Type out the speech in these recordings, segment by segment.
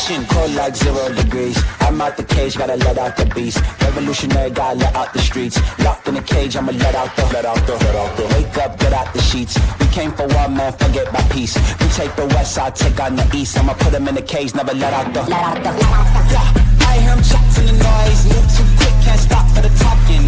caution. Cold like 0 degrees. I'm out the cage, gotta let out the beast. Revolutionary, gotta let out the streets. Locked in a cage, I'ma let out the. Wake up, get out the sheets. We came for one, man, forget my peace. We take the west side, take on the east. I'ma put them in the cage, never let out the. Yeah, I hear him chat in the noise. Move too quick, can't stop for the talking.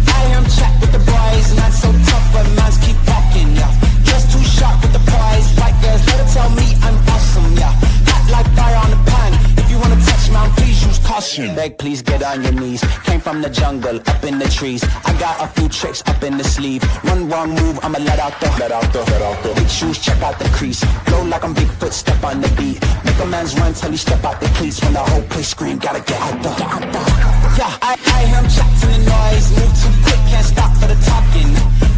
I hear him chat with the boys. Man so tough, but mans keep walking, yeah. Just too sharp with the prize. White girls, let her tell me I'm awesome, yeah. Hot like fire on the pan. If you wanna touch me, please use caution. Beg, please get on your knees. Came from the jungle, up in the trees. I got a few tricks up in the sleeve. One wrong move, I'ma let out the. Big shoes, check out the crease. Flow like I'm Bigfoot, step on the beat. Make a man's run till he step out the cleats. When the whole place scream, gotta get out the. Yeah, I hear him chat to the noise. Move too quick, can't stop for the talking.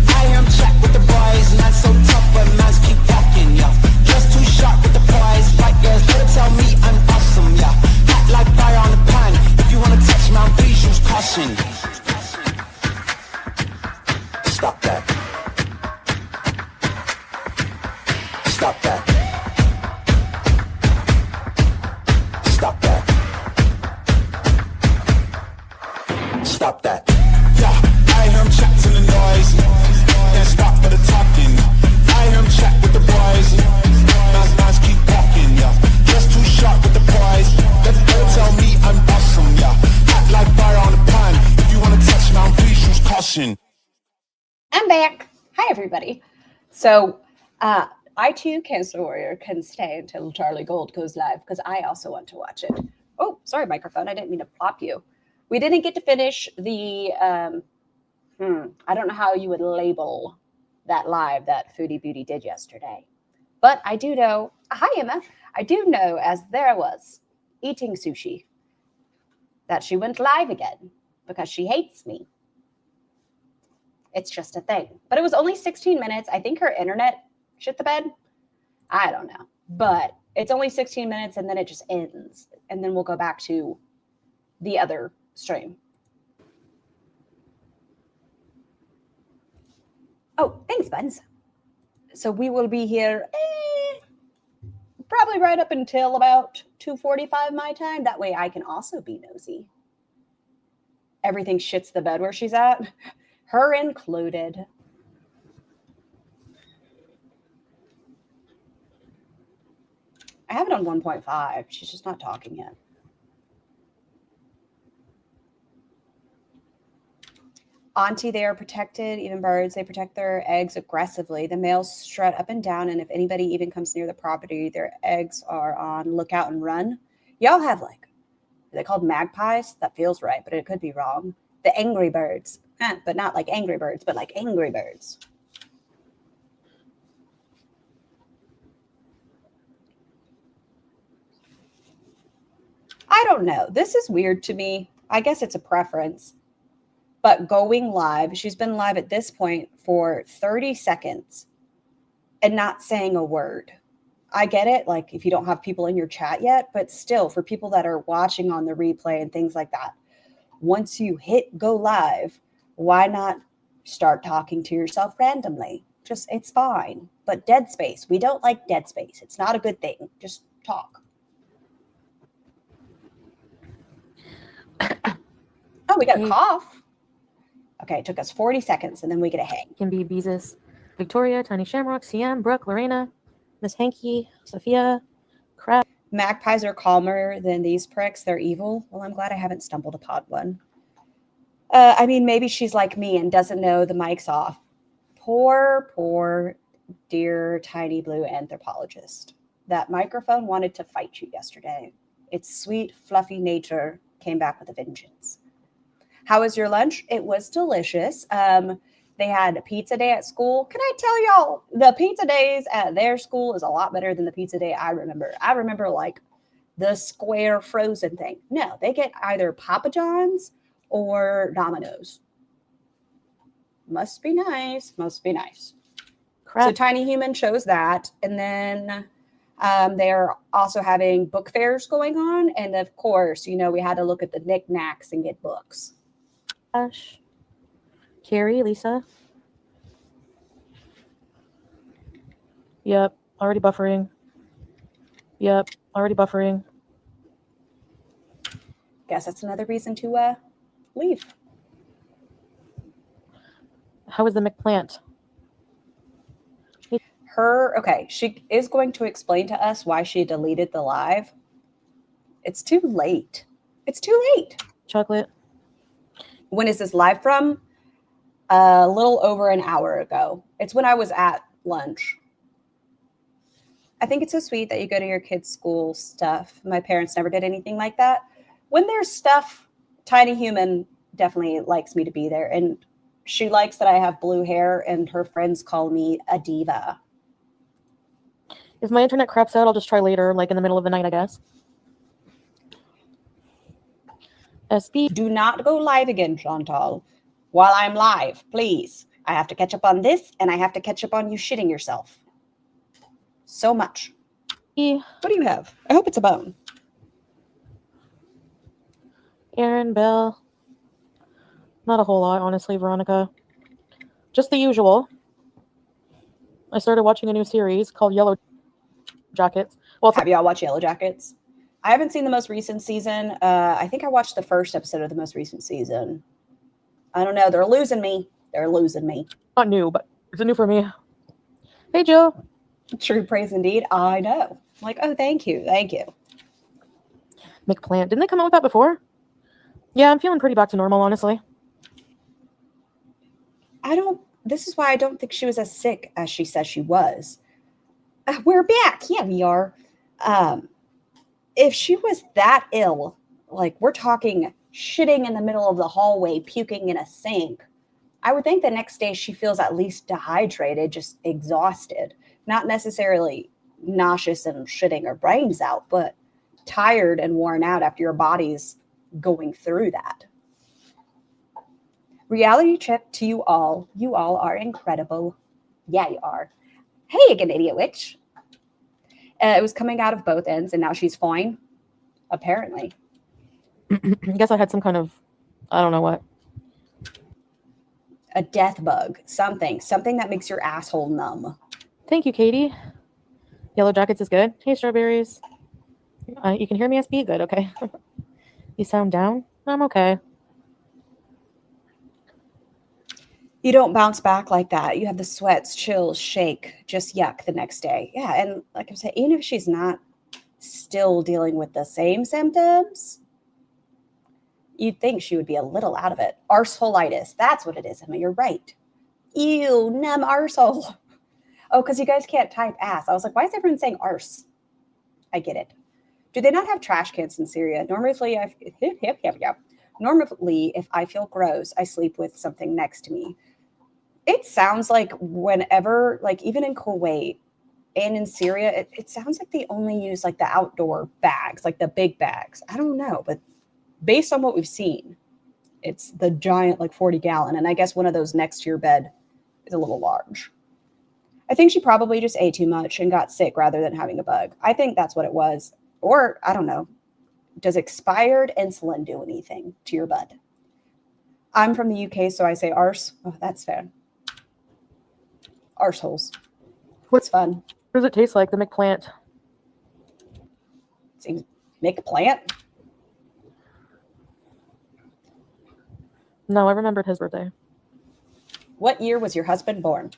I hear him chat with the boys. Man so tough, but mans keep walking, yeah. Just too sharp with the prize. White girls, let her tell me I'm awesome, yeah. Hot like fire on the pan. If you wanna touch me, please use caution. Stop that. Stop that. Stop that. Stop that. Yeah, I hear him chat to the noise. Can't stop for the talking. I hear him chat with the boys. Nice keep walking, yeah. Just too sharp with the prize. Let her tell me I'm awesome, yeah. Hot like fire on the pan. If you wanna touch me, please use caution. I'm back. Hi, everybody. So, I too, Cancer Warrior, can stay until Charlie Gold goes live because I also want to watch it. Oh, sorry, microphone. I didn't mean to plop you. We didn't get to finish the, I don't know how you would label that live that Foodie Beauty did yesterday. But I do know, hi, Emma. I do know as there was eating sushi that she went live again because she hates me. It's just a thing. But it was only 16 minutes. I think her internet shit the bed. I don't know. But it's only 16 minutes and then it just ends. And then we'll go back to the other stream. Oh, thanks, Buns. So we will be here probably right up until about 2:45 my time. That way I can also be nosy. Everything shits the bed where she's at. Her included. I have it on 1.5. She's just not talking yet. Auntie, they are protected. Even birds, they protect their eggs aggressively. The males strut up and down, and if anybody even comes near the property, their eggs are on lookout and run. Y'all have are they called magpies? That feels right, but it could be wrong. The angry birds. But not like Angry Birds, but like Angry Birds. I don't know. This is weird to me. I guess it's a preference. But going live, she's been live at this point for 30 seconds and not saying a word. I get it, like if you don't have people in your chat yet, but still for people that are watching on the replay and things like that, once you hit go live, why not start talking to yourself randomly? Just, it's fine. But dead space, we don't like dead space. It's not a good thing. Just talk. Oh, we got a cough. Okay, it took us 40 seconds, and then we get a hang. Can be Beezus, Victoria, Tiny Shamrock, CM, Brooke, Lorena, Miss Hanky, Sophia, Crab. Magpies are calmer than these pricks. They're evil. Well, I'm glad I haven't stumbled upon one. I mean, maybe she's like me and doesn't know the mic's off. Poor, dear tiny blue anthropologist. That microphone wanted to fight you yesterday. Its sweet, fluffy nature came back with a vengeance. How was your lunch? It was delicious. They had a pizza day at school. Can I tell y'all, the pizza days at their school is a lot better than the pizza day I remember. I remember like the square frozen thing. No, they get either Papa John's or Domino's. Must be nice. Crap. So Tiny Human chose that. And then they're also having book fairs going on. And of course, you know, we had to look at the knickknacks and get books. Ash, Carrie, Lisa. Yep, already buffering. guess that's another reason to leave. How is the McPlant? She is going to explain to us why she deleted the live. It's too late. It's too late. Chocolate. When is this live from? A little over an hour ago. It's when I was at lunch. I think it's so sweet that you go to your kids' school stuff. My parents never did anything like that. When there's stuff, Tiny Human definitely likes me to be there. And she likes that I have blue hair, and her friends call me a diva. If my internet craps out, I'll just try later, like in the middle of the night, I guess. SB. Do not go live again, Chantal, while I'm live, please. I have to catch up on this, and I have to catch up on you shitting yourself. So much. What do you have? I hope it's a bone. Aaron, Bell. Not a whole lot, honestly, Veronica. Just the usual. I started watching a new series called Yellow Jackets. Well, Have y'all watched Yellow Jackets? I haven't seen the most recent season. I think I watched the first episode of the most recent season. I don't know. They're losing me. They're losing me. Not new, but it's new for me. Hey, Joe. True praise indeed. I know. I'm like, oh, thank you. Thank you. McPlant. Didn't they come out with that before? Yeah, I'm feeling pretty back to normal, honestly. This is why I don't think she was as sick as she says she was. We're back. Yeah, we are. If she was that ill, like we're talking shitting in the middle of the hallway, puking in a sink, I would think the next day she feels at least dehydrated, just exhausted, not necessarily nauseous and shitting her brains out, but tired and worn out after your body's going through that. Reality check to you all. You all are incredible. Yeah, you are. Hey again, idiot witch. It was coming out of both ends, and now she's fine. Apparently. I guess I had some kind of, I don't know what. A death bug. Something that makes your asshole numb. Thank you, Katie. Yellow Jackets is good. Hey, Strawberries. You can hear me, SB? Good, okay. You sound down? I'm okay. You don't bounce back like that. You have the sweats, chills, shake, just yuck the next day. Yeah, and like I said, even if she's not still dealing with the same symptoms, you'd think she would be a little out of it. Arseholitis. That's what it is, Emma. You're right. Ew, numb arsehole. Oh, because you guys can't type ass. I was like, why is everyone saying arse? I get it. Do they not have trash cans in Syria? Normally, if I feel gross, I sleep with something next to me. It sounds like whenever, like even in Kuwait and in Syria, it sounds like they only use like the outdoor bags, like the big bags. I don't know, but based on what we've seen, it's the giant like 40-gallon. And I guess one of those next to your bed is a little large. I think she probably just ate too much and got sick rather than having a bug. I think that's what it was. Or, I don't know. Does expired insulin do anything to your bud? I'm from the UK, so I say arse. Oh, that's fair. Arseholes. What's fun? What does it taste like, the McPlant? Seems McPlant? No, I remembered his birthday. What year was your husband born?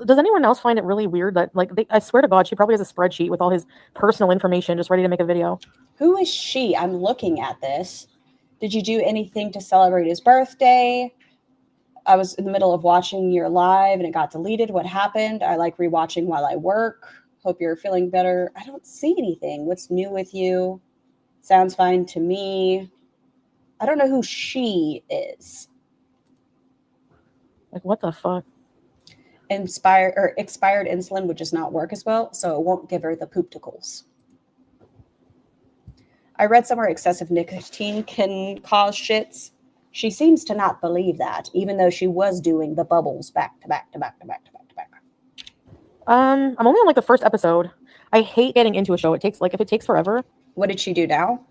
Does anyone else find it really weird that, like, I swear to God, she probably has a spreadsheet with all his personal information just ready to make a video. Who is she? I'm looking at this. Did you do anything to celebrate his birthday? I was in the middle of watching your live and it got deleted. What happened? I like rewatching while I work. Hope you're feeling better. I don't see anything. What's new with you? Sounds fine to me. I don't know who she is. Like, what the fuck? Expired insulin would just not work as well, so it won't give her the poopticles. I read somewhere excessive nicotine can cause shits. She seems to not believe that, even though she was doing the bubbles back to back to back to back to back to back. I'm only on like the first episode. I hate getting into a show. If it takes forever. What did she do now?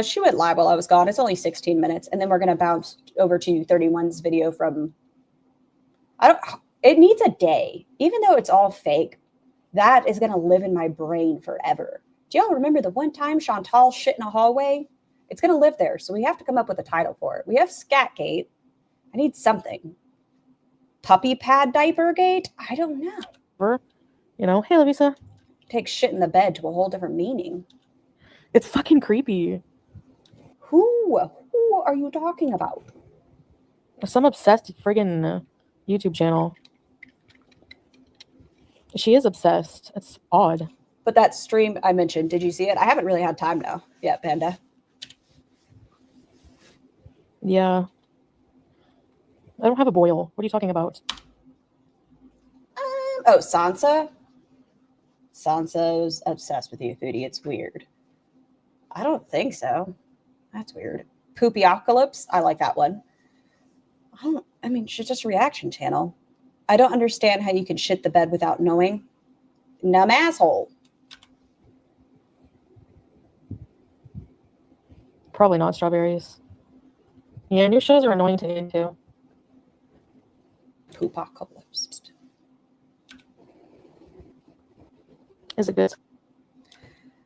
She went live while I was gone. It's only 16 minutes, and then we're gonna bounce over to 31's video from. It needs a day. Even though it's all fake, that is going to live in my brain forever. Do y'all remember the one time Chantal shit in a hallway? It's going to live there. So we have to come up with a title for it. We have Scatgate. I need something. Puppy pad diaper gate? I don't know. You know, hey, Lavisa. Take shit in the bed to a whole different meaning. It's fucking creepy. Who are you talking about? Some obsessed friggin' YouTube channel. She is obsessed. It's odd. But that stream I mentioned, did you see it? I haven't really had time now. Yeah, Panda. Yeah. I don't have a boil. What are you talking about? Oh, Sansa? Sansa's obsessed with you, Foodie. It's weird. I don't think so. That's weird. Poopiocalypse? I like that one. I mean, she's just a reaction channel. I don't understand how you can shit the bed without knowing. Numb asshole. Probably not strawberries. Yeah, new shows are annoying to get into. Poopocalypse. Is it good?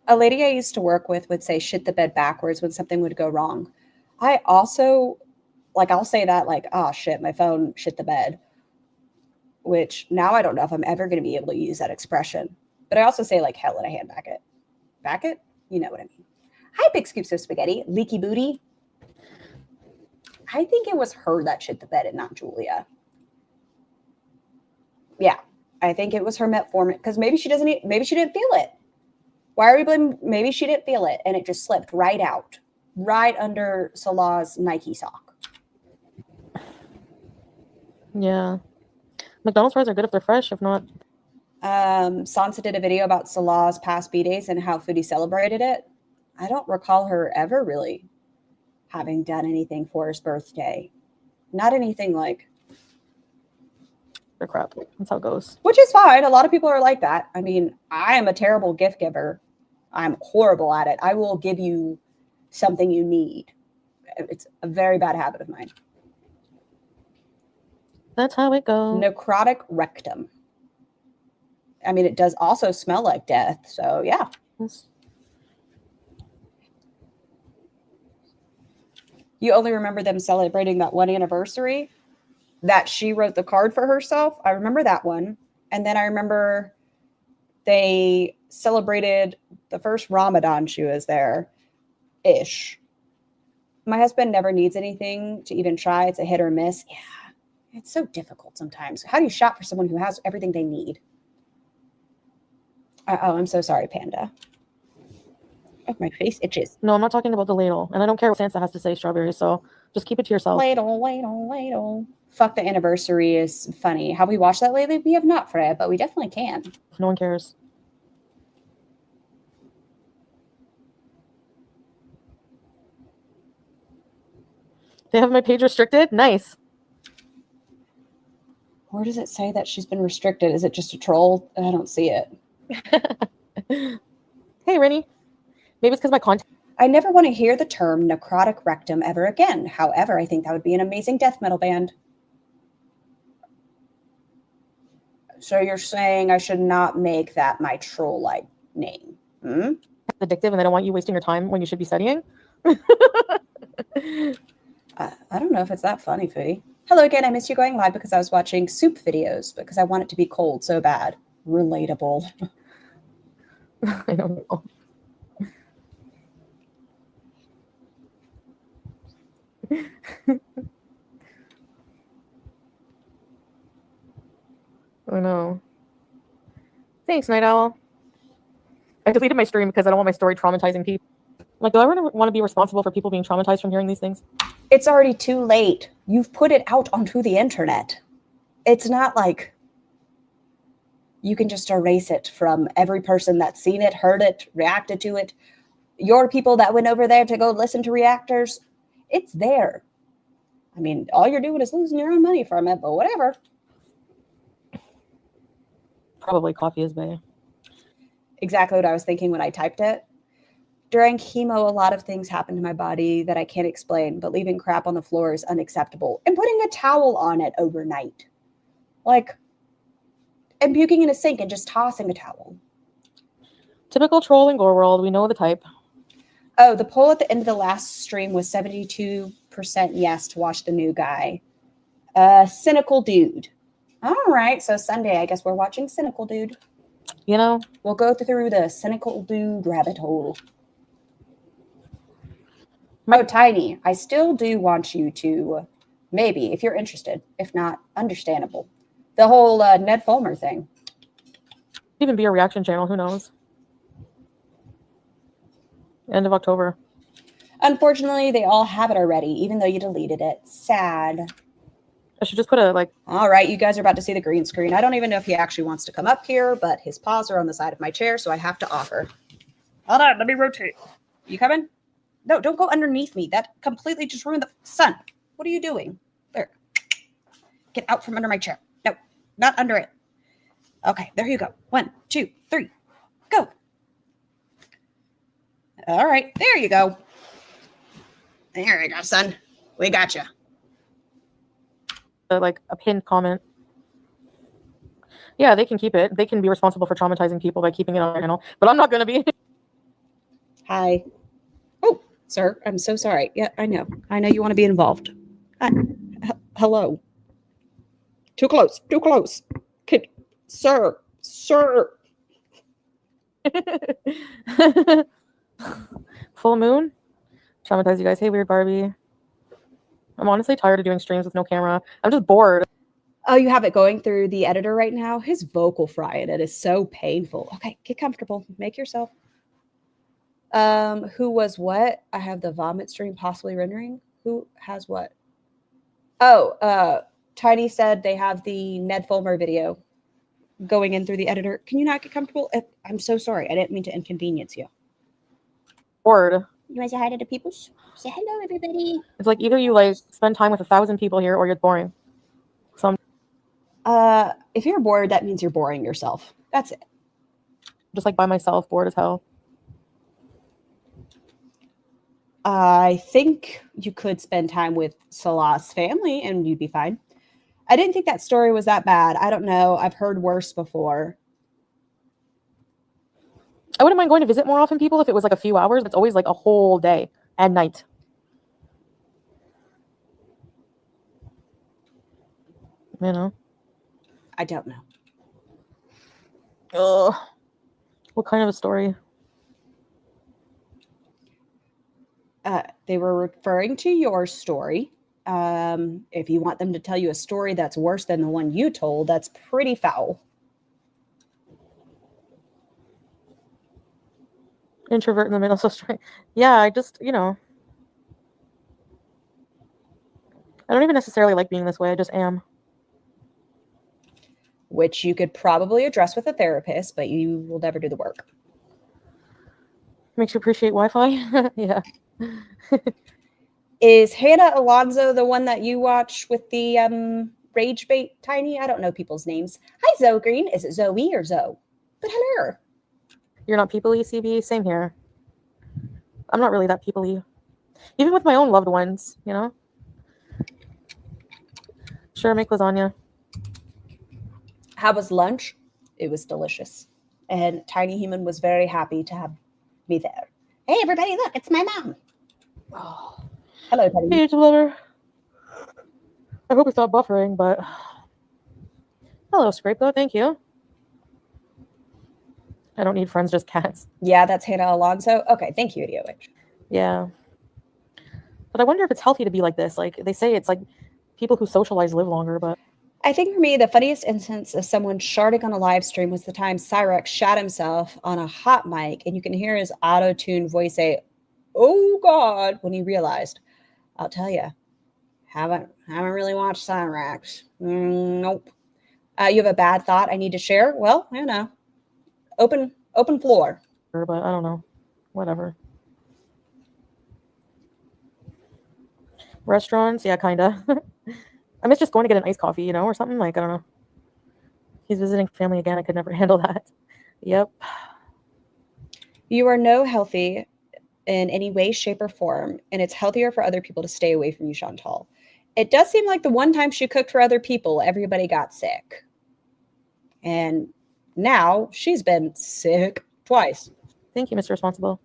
A lady I used to work with would say shit the bed backwards when something would go wrong. I also, I'll say that oh shit, my phone shit the bed. Which now I don't know if I'm ever going to be able to use that expression. But I also say hell in a hand back it. Back it? You know what I mean. Hi, Big Scoops of Spaghetti. Leaky booty. I think it was her that shit the bed and not Julia. Yeah, I think it was her metformin because maybe she didn't feel it. Why are we blaming? Maybe she didn't feel it and it just slipped right out, right under Salah's Nike sock. Yeah. McDonald's fries are good if they're fresh. If not, Sansa did a video about Salah's past B-days and how Foodie celebrated it. I don't recall her ever really having done anything for his birthday. Not anything they're crap. That's how it goes. Which is fine. A lot of people are like that. I mean, I am a terrible gift giver. I'm horrible at it. I will give you something you need. It's a very bad habit of mine. That's how it goes. Necrotic rectum. I mean, it does also smell like death. So, yeah. Yes. You only remember them celebrating that one anniversary that she wrote the card for herself. I remember that one. And then I remember they celebrated the first Ramadan she was there-ish. My husband never needs anything to even try. It's a hit or miss. Yeah. It's so difficult sometimes. How do you shop for someone who has everything they need? Oh, I'm so sorry, Panda. Oh, my face itches. No, I'm not talking about the ladle. And I don't care what Sansa has to say, strawberries, so just keep it to yourself. Ladle. Fuck the anniversary is funny. Have we watched that lately? We have not, Freya, but we definitely can. No one cares. They have my page restricted? Nice. Where does it say that she's been restricted? Is it just a troll? I don't see it. Hey, Rennie. Maybe it's because my content. I never want to hear the term necrotic rectum ever again. However, I think that would be an amazing death metal band. So you're saying I should not make that my troll-like name? It's addictive and they don't want you wasting your time when you should be studying? I don't know if it's that funny, Foodie. Hello again. I missed you going live because I was watching soup videos because I want it to be cold so bad. Relatable. I don't know. Oh no. Thanks, Night Owl. I deleted my stream because I don't want my story traumatizing people. Do I really want to be responsible for people being traumatized from hearing these things? It's already too late. You've put it out onto the internet. It's not like you can just erase it from every person that's seen it, heard it, reacted to it. Your people that went over there to go listen to reactors, it's there. I mean, all you're doing is losing your own money from it, but whatever. Probably coffee is bad. Exactly what I was thinking when I typed it. During chemo, a lot of things happen to my body that I can't explain, but leaving crap on the floor is unacceptable. And putting a towel on it overnight. and puking in a sink and just tossing a towel. Typical troll and gore world. We know the type. Oh, the poll at the end of the last stream was 72% yes to watch the new guy. Cynical Dude. All right, so Sunday, I guess we're watching Cynical Dude. You know? We'll go through the Cynical Dude rabbit hole. Oh, Tiny, I still do want you to, maybe, if you're interested. If not, understandable. The whole Ned Fulmer thing. Even be a reaction channel. Who knows? End of October. Unfortunately, they all have it already, even though you deleted it. Sad. I should just put a, like... All right, you guys are about to see the green screen. I don't even know if he actually wants to come up here, but his paws are on the side of my chair, so I have to offer. Hold on, let me rotate. You coming? No, don't go underneath me. That completely just ruined the sun. What are you doing? There. Get out from under my chair. No, not under it. Okay, there you go. 1, 2, 3, go. All right, there you go. There you go, son. We got you. Like a pinned comment. Yeah, they can keep it. They can be responsible for traumatizing people by keeping it on their channel, but I'm not going to be. Hi. Oh, sir, I'm so sorry. Yeah, I know. I know you want to be involved. Hello. Too close. Too close. Sir. Full moon. Traumatize you guys. Hey, weird Barbie. I'm honestly tired of doing streams with no camera. I'm just bored. Oh, you have it going through the editor right now? His vocal fry in it is so painful. Okay, get comfortable. Make yourself. Who was what? I have the vomit stream possibly rendering. Who has what? Oh, Tiny said they have the Ned Fulmer video going in through the editor. Can you not get comfortable? I'm so sorry. I didn't mean to inconvenience you. Bored. You want to say hi to the people? Say hello, everybody. It's like either you like spend time with 1,000 people here or you're boring. So if you're bored, that means you're boring yourself. That's it. Just like by myself, bored as hell. I think you could spend time with Salah's family and you'd be fine. I didn't think that story was that bad. I don't know. I've heard worse before. I wouldn't mind going to visit more often people if it was like a few hours, but it's always like a whole day and night. You know? I don't know. Ugh. What kind of a story? They were referring to your story. If you want them to tell you a story that's worse than the one you told, that's pretty foul. Introvert in the middle, so straight. Yeah, I just, you know. I don't even necessarily like being this way. I just am. Which you could probably address with a therapist, but you will never do the work. Makes you appreciate Wi-Fi? Yeah. Is Hannah Alonso the one that you watch with the rage bait, Tiny? I don't know people's names. Hi, Zoe Green. Is it Zoe or Zoe? But hello. You're not people-y, CB? Same here. I'm not really that people-y. Even with my own loved ones, you know? Sure, make lasagna. How was lunch? It was delicious. And Tiny Human was very happy to have me there. Hey, everybody, look, it's my mom. Oh. Hello, Tiny. Hey, YouTube lover. I hope it's not buffering, but... Hello, Scrapegoat. Thank you. I don't need friends, just cats. Yeah, that's Hannah Alonso. Okay, thank you, Idiot Witch. Yeah. But I wonder if it's healthy to be like this. Like, they say it's like people who socialize live longer, but... I think for me, the funniest instance of someone sharding on a live stream was the time Cyrex shot himself on a hot mic, and you can hear his auto-tuned voice say, "Oh God," when he realized. I'll tell you, haven't really watched Cyrex. Nope. You have a bad thought I need to share? Well, I don't know. Open floor. But I don't know. Whatever. Restaurants? Yeah, kinda. I miss just going to get an iced coffee, you know, or something. Like, I don't know. He's visiting family again. I could never handle that. Yep. You are no healthy in any way, shape, or form, and it's healthier for other people to stay away from you, Chantal. It does seem like the one time she cooked for other people, everybody got sick. And now she's been sick twice. Thank you, Mr. Responsible.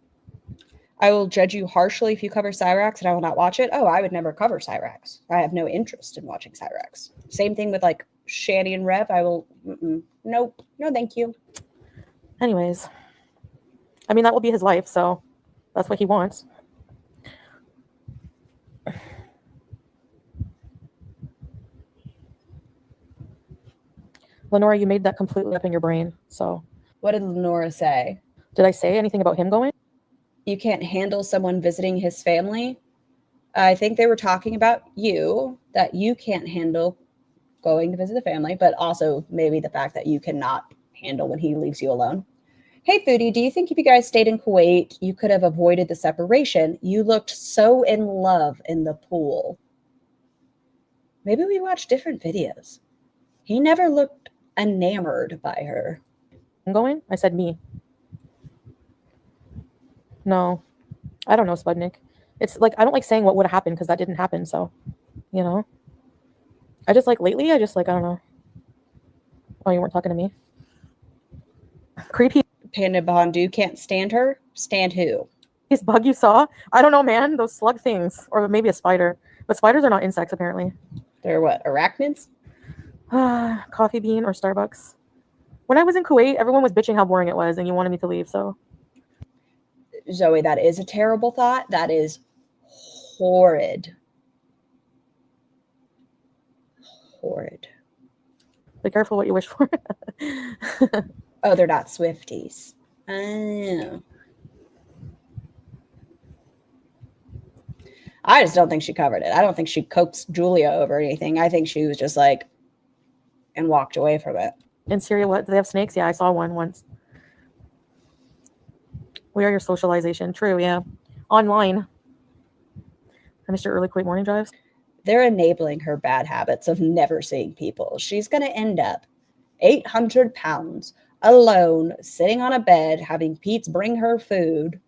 I will judge you harshly if you cover Cyrax, and I will not watch it. Oh, I would never cover Cyrax. I have no interest in watching Cyrax. Same thing with like Shanny and Rev. I will, nope, no thank you. Anyways, I mean, that will be his life, so that's what he wants. Lenora, you made that completely up in your brain, so. What did Lenora say? Did I say anything about him going? You can't handle someone visiting his family? I think they were talking about you, that you can't handle going to visit the family, but also maybe the fact that you cannot handle when he leaves you alone. Hey, Foodie, do you think if you guys stayed in Kuwait, you could have avoided the separation? You looked so in love in the pool. Maybe we watched different videos. He never looked enamored by her. I'm going? I said me. No, I don't know, Spudnik. It's like, I don't like saying what would have happened because that didn't happen, so, you know. I just like, lately, I don't know. Oh, you weren't talking to me? Creepy. Panda Bondu can't stand her? Stand who? This bug you saw? I don't know, man. Those slug things. Or maybe a spider. But spiders are not insects, apparently. They're what, arachnids? Coffee Bean or Starbucks. When I was in Kuwait, everyone was bitching how boring it was, and you wanted me to leave, so. Zoe, that is a terrible thought. That is horrid. Horrid. Be careful what you wish for. Oh, they're not Swifties. Oh. I just don't think she covered it. I don't think she coaxed Julia over anything. I think she was just like, and walked away from it. In Syria, what? Do they have snakes? Yeah, I saw one once. We are your socialization. True, yeah. Online. I missed your early Kuwait morning drives. They're enabling her bad habits of never seeing people. She's going to end up 800 pounds alone, sitting on a bed, having Pete's bring her food,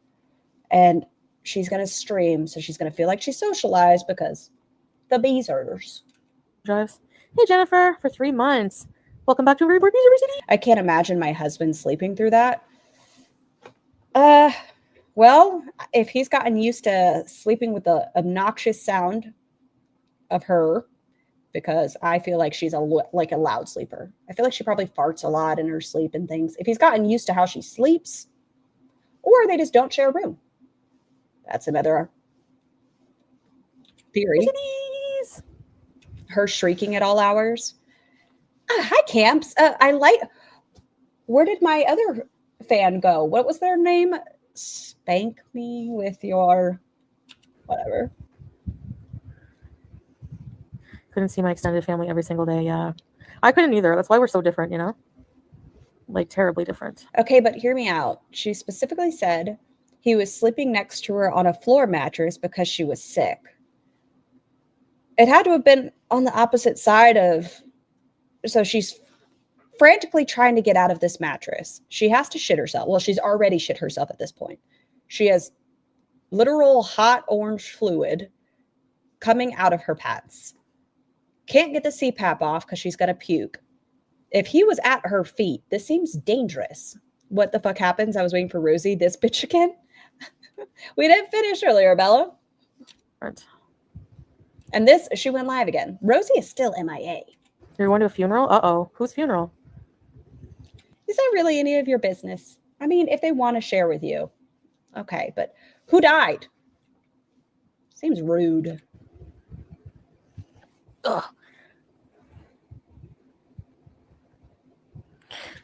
and she's going to stream. So she's going to feel like she's socialized because the Beezers. Drives. Hey, Jennifer, for 3 months. Welcome back to Reborn University. I can't imagine my husband sleeping through that. Well, if he's gotten used to sleeping with the obnoxious sound of her, because I feel like she's like a loud sleeper. I feel like she probably farts a lot in her sleep and things. If he's gotten used to how she sleeps, or they just don't share a room. That's another theory. Her shrieking at all hours. Hi, Camps. I like. Where did my other fan go? What was their name? Spank me with your whatever. Couldn't see my extended family every single day. Yeah, I couldn't either. That's why we're so different, you know? Like terribly different. Okay, but hear me out. She specifically said he was sleeping next to her on a floor mattress because she was sick. It had to have been on the opposite side of... So she's frantically trying to get out of this mattress. She has to shit herself. Well, she's already shit herself at this point. She has literal hot orange fluid coming out of her pants. Can't get the CPAP off because she's going to puke. If he was at her feet, this seems dangerous. What the fuck happens? I was waiting for Rosie. This bitch again? We didn't finish earlier, Bella. Right. And this, she went live again. Rosie is still MIA. You're going to a funeral? Uh-oh. Whose funeral? Is that really any of your business? I mean, if they want to share with you. Okay, but who died? Seems rude. Ugh.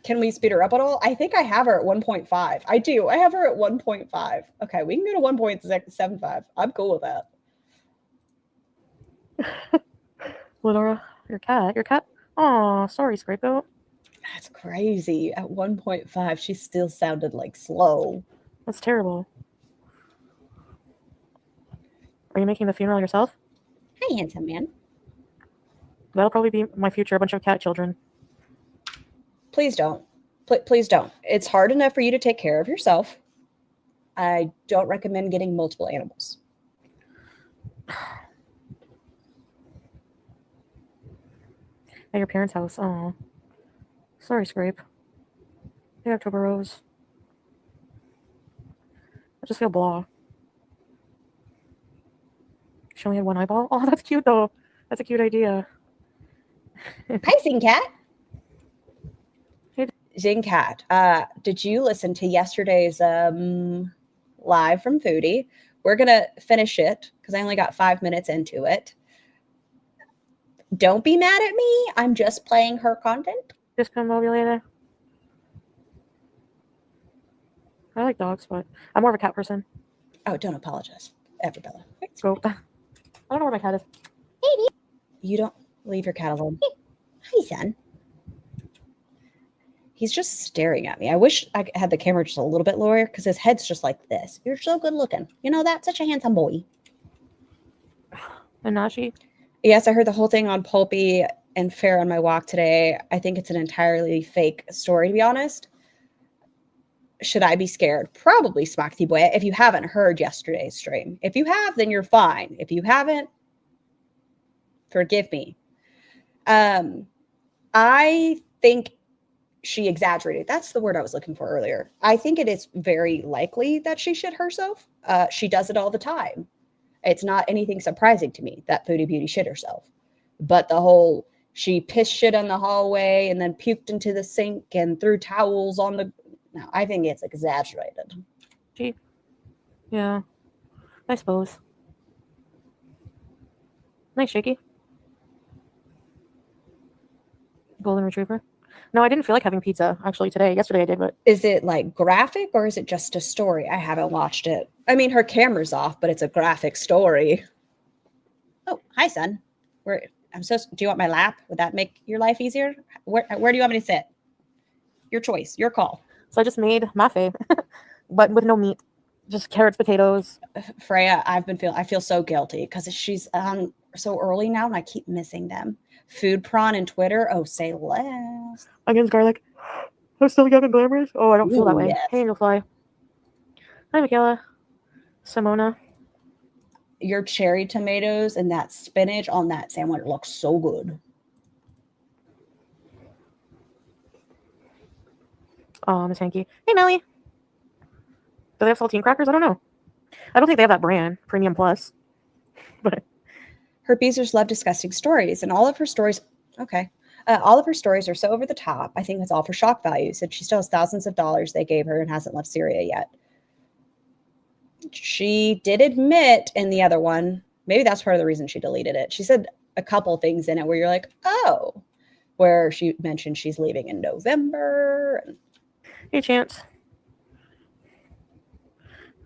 Can we speed her up at all? I think I have her at 1.5. I do. I have her at 1.5. Okay, we can go to 1.75. I'm cool with that. Lenora, your cat. Oh, sorry, Scrapegoat. That's crazy. At 1.5, she still sounded like slow. That's terrible. Are you making the funeral yourself? Hi, handsome man. That'll probably be my future, a bunch of cat children. Please don't. Please don't. It's hard enough for you to take care of yourself. I don't recommend getting multiple animals. At your parents' house. Oh. Sorry, Scrape. Hey, October Rose. I just feel blah. She only had one eyeball? Oh, that's cute, though. That's a cute idea. Hi, Zingcat. Hey. Zingcat, did you listen to yesterday's live from Foodie? We're going to finish it because I only got 5 minutes into it. Don't be mad at me. I'm just playing her content. Discombobulator. I like dogs, but I'm more of a cat person. Oh, don't apologize, Everbella. Go. I don't know where my cat is. Baby. You don't leave your cat alone. Hi, son. He's just staring at me. I wish I had the camera just a little bit lower because his head's just like this. You're so good looking. You know, that's such a handsome boy. And Nashi? Yes, I heard the whole thing on Pulpy and Fair on my walk today. I think it's an entirely fake story, to be honest. Should I be scared? Probably, Smocky Boy, if you haven't heard yesterday's stream. If you have, then you're fine. If you haven't, forgive me. I think she exaggerated. That's the word I was looking for earlier. I think it is very likely that she shit herself. She does it all the time. It's not anything surprising to me that Foodie Beauty shit herself. But the whole, she pissed shit in the hallway and then puked into the sink and threw towels on the... No, I think it's exaggerated. Gee. Yeah. I suppose. Nice, Shaky. Golden Retriever. No, I didn't feel like having pizza, actually, today. Yesterday I did, but... Is it, like, graphic or is it just a story? I haven't watched it. I mean, her camera's off, but it's a graphic story. Oh, hi, son. Do you want my lap? Would that make your life easier? Where do you want me to sit? Your choice. Your call. So I just made mafe, but with no meat. Just carrots, potatoes. Freya, I feel so guilty because she's so early now and I keep missing them. Food Prawn and Twitter. Oh, say less. Onions, garlic. I'm still young and glamorous. Oh, I don't feel that way. Yes. Hey, Angelfly. Hi, Michaela. Simona. Your cherry tomatoes and that spinach on that sandwich looks so good. Oh, Miss Hanky. Hey, Melly. Do they have saltine crackers? I don't know. I don't think they have that brand, Premium Plus. But her beezers love disgusting stories, and all of her stories. Okay, all of her stories are so over the top. I think it's all for shock value. Said she still has thousands of dollars they gave her and hasn't left Syria yet. She did admit in the other one. Maybe that's part of the reason she deleted it. She said a couple things in it where you're like, oh, where she mentioned she's leaving in November. Hey, Chance.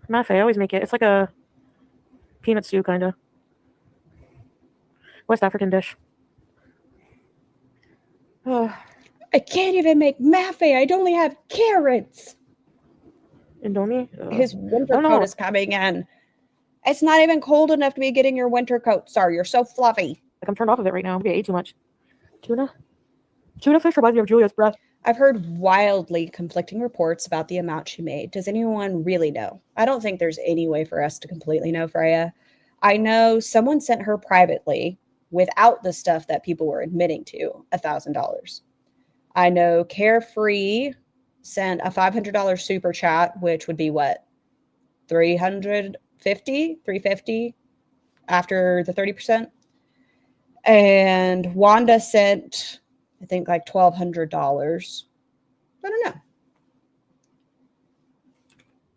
Mafe, I always make it. It's like a peanut stew, kind of. West African dish. I can't even make mafe. I only have carrots. Indomie? His winter coat is coming in. It's not even cold enough to be getting your winter coat. Sorry, you're so fluffy. Like, I'm turned off of it right now. Maybe I ate too much. Tuna? Tuna fish reminds me of Julia's breath. I've heard wildly conflicting reports about the amount she made. Does anyone really know? I don't think there's any way for us to completely know, Freya. I know someone sent her privately, without the stuff that people were admitting to, $1,000. I know Carefree sent a $500 super chat, which would be what? $350 after the 30%. And Wanda sent, I think, like $1,200. I don't know.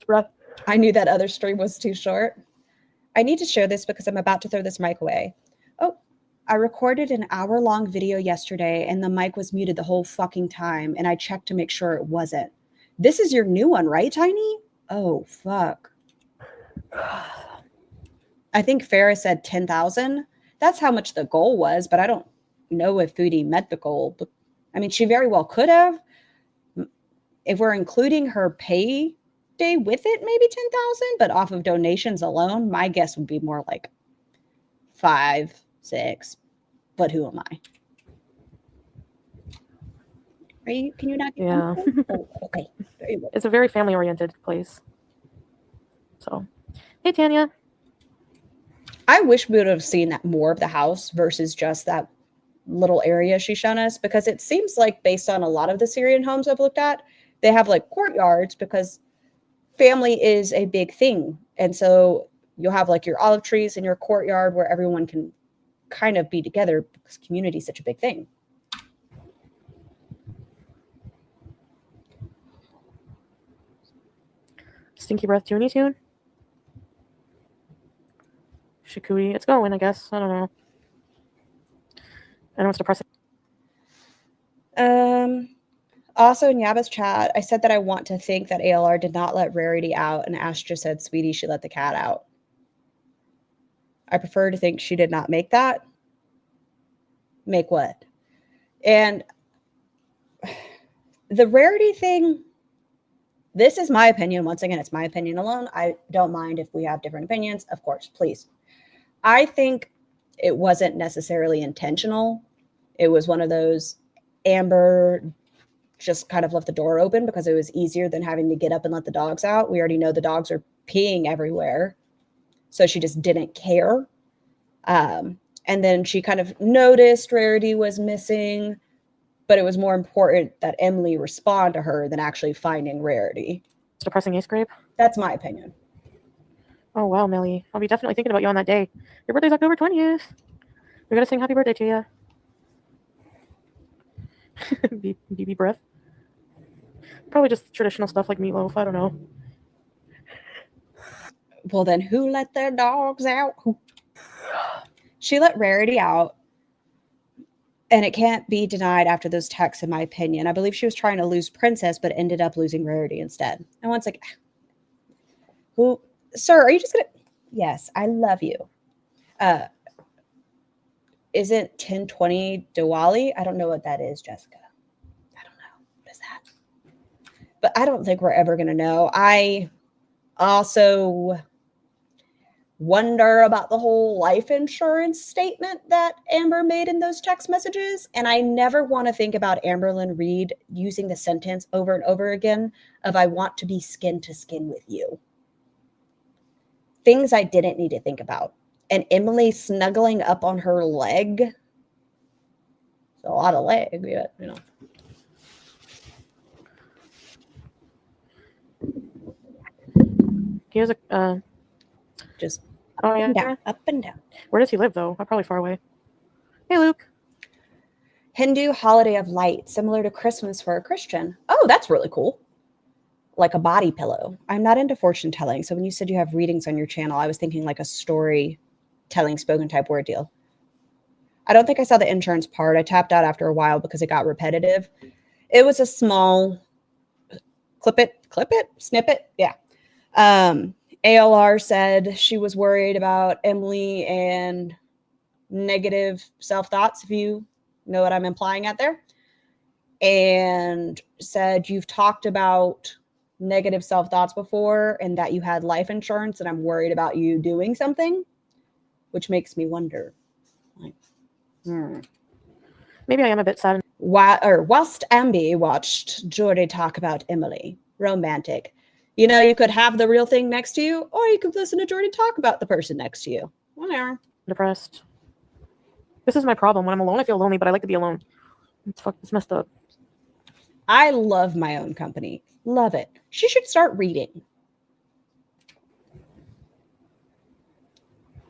Breath. I knew that other stream was too short. I need to share this because I'm about to throw this mic away. Oh, I recorded an hour-long video yesterday and the mic was muted the whole fucking time, and I checked to make sure it wasn't. This is your new one, right, Tiny? Oh, fuck. I think Farrah said 10,000. That's how much the goal was, but I don't know if Foodie met the goal. But, I mean, she very well could have. If we're including her pay day with it, maybe 10,000, but off of donations alone, my guess would be more like 5, 6. But who am I? Can you not get Yeah. Oh, okay. Very well. It's a very family-oriented place. So, hey, Tanya. I wish we would have seen that more of the house versus just that little area she's shown us, because it seems like based on a lot of the Syrian homes I've looked at, they have like courtyards because family is a big thing. And so you'll have like your olive trees in your courtyard where everyone can kind of be together because community is such a big thing. Stinky Breath Toonie Tune? Shikuti. It's going, I guess. I don't know. I know it's depressing. Also in Yaba's chat, I said that I want to think that ALR did not let Rarity out, and Ash just said, Sweetie, she let the cat out. I prefer to think she did not make that. Make what? And the Rarity thing, this is my opinion. Once again, it's my opinion alone. I don't mind if we have different opinions. Of course, please. I think it wasn't necessarily intentional. It was one of those Amber just kind of left the door open because it was easier than having to get up and let the dogs out. We already know the dogs are peeing everywhere. So she just didn't care. And then she kind of noticed Rarity was missing, but it was more important that Emily respond to her than actually finding Rarity. It's depressing ace grape. That's my opinion. Oh, wow, Millie. I'll be definitely thinking about you on that day. Your birthday's October 20th. We're going to sing happy birthday to you. BB breath. Probably just traditional stuff like meatloaf. I don't know. Well, then who let their dogs out? She let Rarity out, and it can't be denied after those texts, in my opinion. I believe she was trying to lose Princess, but ended up losing Rarity instead. And one's like, who, sir, are you just going to? Yes, I love you. Isn't 1020 Diwali? I don't know what that is, Jessica. I don't know. What is that? But I don't think we're ever going to know. I also wonder about the whole life insurance statement that Amber made in those text messages. And I never want to think about Amberlynn Reed using the sentence over and over again of, I want to be skin to skin with you. Things I didn't need to think about. And Emily snuggling up on her leg. It's a lot of leg, but, you know. He has a Just oh yeah, down, up and down. Where does he live though? Probably far away. Hey, Luke. Hindu holiday of light, similar to Christmas for a Christian. Oh, that's really cool. Like a body pillow. I'm not into fortune telling, so when you said you have readings on your channel, I was thinking like a story telling spoken type word deal. I don't think I saw the insurance part. I tapped out after a while because it got repetitive. It was a small snippet. Yeah. ALR said she was worried about Emily and negative self-thoughts, if you know what I'm implying out there, and said you've talked about negative self-thoughts before and that you had life insurance, and I'm worried about you doing something, which makes me wonder. Like, Maybe I am a bit sad. Whilst Ambi watched Jordy talk about Emily, romantic. You know, you could have the real thing next to you, or you could listen to Jordy talk about the person next to you. Whatever. Depressed. This is my problem. When I'm alone, I feel lonely, but I like to be alone. It's messed up. I love my own company. Love it. She should start reading.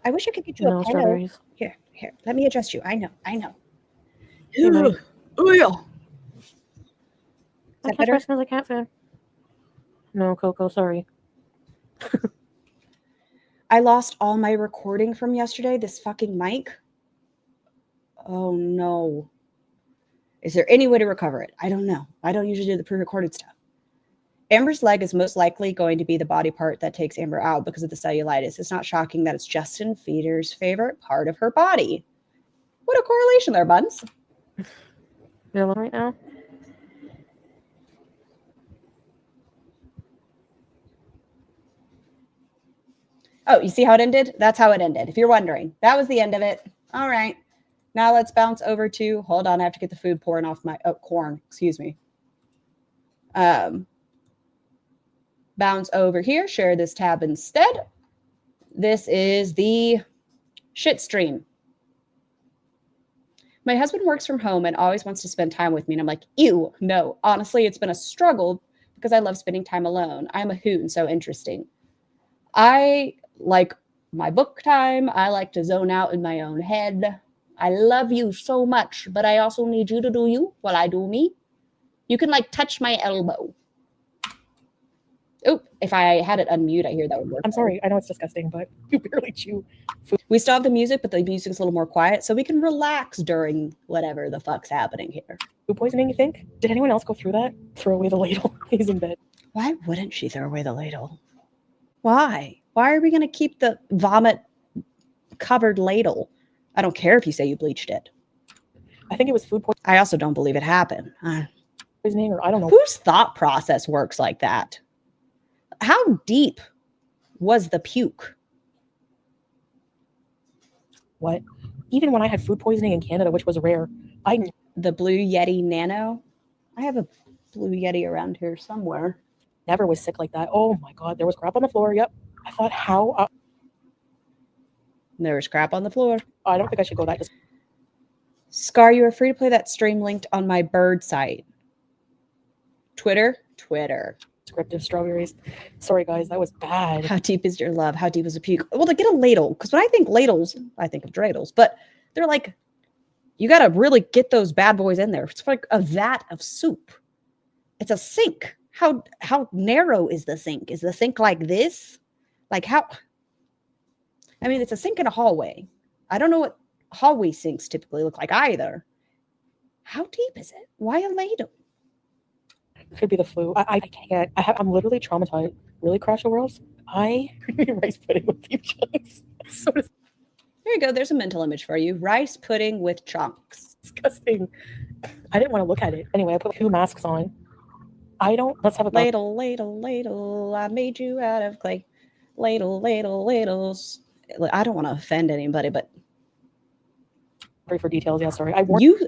I wish I could get you a pillow. Here. Let me adjust you. I know. Hey, Oh, yeah. I can't better? Smells like cat food. No, Coco, sorry. I lost all my recording from yesterday. This fucking mic. Oh, no. Is there any way to recover it? I don't know. I don't usually do the pre-recorded stuff. Amber's leg is most likely going to be the body part that takes Amber out because of the cellulitis. It's not shocking that it's Justin Feeder's favorite part of her body. What a correlation there, Buns. You're alone right now? Oh, you see how it ended? That's how it ended. If you're wondering, that was the end of it. All right. Now let's bounce over to, hold on, I have to get the food pouring off my, corn, excuse me. Bounce over here, share this tab instead. This is the shit stream. My husband works from home and always wants to spend time with me. And I'm like, ew, no. Honestly, it's been a struggle because I love spending time alone. I'm a hoot and so interesting. I like my book time. I like to zone out in my own head. I love you so much, but I also need you to do you while I do me. You can like touch my elbow. Oh, if I had it unmute, I hear that would work. I'm sorry. I know it's disgusting, but you barely chew food. We still have the music, but the music's a little more quiet, so we can relax during whatever the fuck's happening here. Food poisoning, you think? Did anyone else go through that? Throw away the ladle. He's in bed. Why wouldn't she throw away the ladle? Why? Why are we going to keep the vomit-covered ladle? I don't care if you say you bleached it. I think it was food I also don't believe it happened. poisoning, or I don't know. Whose thought process works like that? How deep was the puke? What? Even when I had food poisoning in Canada, which was rare, The Blue Yeti Nano? I have a Blue Yeti around here somewhere. never was sick like that. Oh my God, there was crap on the floor. Yep. I thought, how? There was crap on the floor. I don't think I should go that. Scar, you are free to play that stream linked on my bird site. Twitter? Descriptive strawberries. Sorry, guys, that was bad. How deep is your love? How deep is a puke? Well, to get a ladle, because when I think ladles, I think of dreidels, but they're like, you got to really get those bad boys in there. It's like a vat of soup. It's a sink. How narrow is the sink? Is the sink like this? Like how? I mean, it's a sink in a hallway. I don't know what hallway sinks typically look like either. How deep is it? Why a ladle? Could be the flu. I can't. I'm literally traumatized. Really, Crash the Worlds? I rice pudding with beef chunks. So There you go. There's a mental image for you. Rice pudding with chunks. disgusting. I didn't want to look at it. Anyway, I put 2 masks on. Let's have a ladle, ladle, ladle. I made you out of clay. Ladle, ladle, ladles. I don't want to offend anybody, but sorry for details. Yeah, sorry.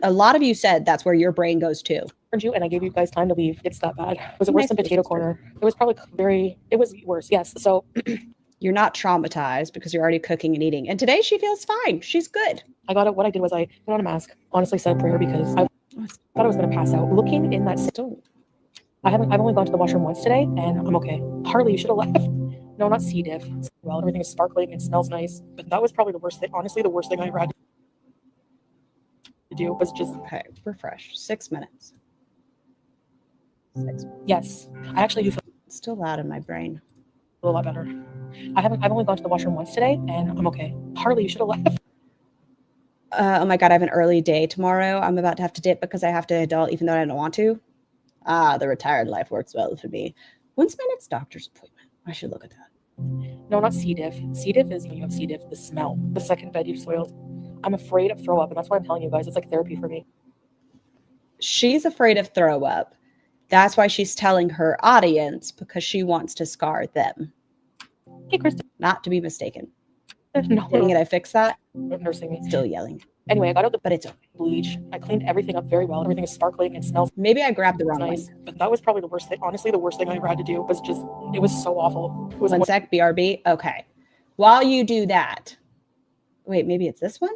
A lot of you said that's where your brain goes to. warned you, and I gave you guys time to leave. It's that bad. Was it worse than Potato Corner? It was probably it was worse. Yes. So you're not traumatized because you're already cooking and eating. And today she feels fine. She's good. I got it. What I did was I put on a mask. Honestly, said a prayer because I thought I was going to pass out. Looking in that Still. I've only gone to the washroom once today, and I'm okay. Harley, you should have left. No, not C. diff. Well, everything is sparkling. It smells nice. But that was probably the worst thing. Honestly, the worst thing I ever had to do was just refresh. 6 minutes. 6 minutes. Yes, I actually do feel It's still loud in my brain. a lot better. I've only gone to the washroom once today, and I'm okay. Harley, you should have left. Oh my God, I have an early day tomorrow. I'm about to have to dip because I have to adult even though I don't want to. The retired life works well for me. When's my next doctor's appointment? I should look at that. No, not C. diff. C. diff is when you have C. diff, the smell, the second bed you soiled. I'm afraid of throw up, and that's why I'm telling you guys. It's like therapy for me. She's afraid of throw up. That's why she's telling her audience because she wants to scar them. Hey, Kristen. Not to be mistaken. No, Dang it, I fixed that. Nursing me. Still yelling. Anyway, I got out But it's okay. bleach. I cleaned everything up very well. Everything is sparkling. It smells Maybe I grabbed the wrong nice. one. But that was probably the worst thing. Honestly, the worst thing I ever had to do was it was so awful. It was One sec, BRB. Okay. While you do that, wait, maybe it's this one?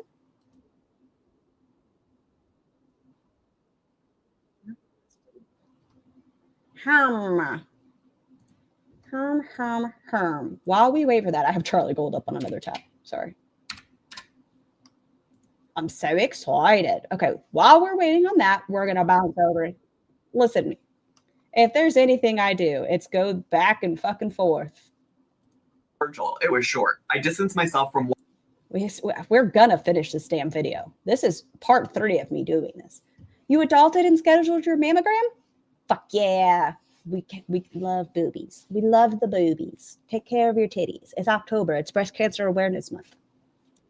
Herm. While we wait for that, I have Charlie Gold up on another tab. Sorry. I'm so excited. Okay, while we're waiting on that, we're going to bounce over. Listen to me. If there's anything I do, it's go back and fucking forth. Virgil, it was short. I distanced myself from. We're going to finish this damn video. This is part 3 of me doing this. You adulted and scheduled your mammogram? Fuck yeah. We love boobies. We love the boobies. Take care of your titties. It's October. It's Breast Cancer Awareness Month.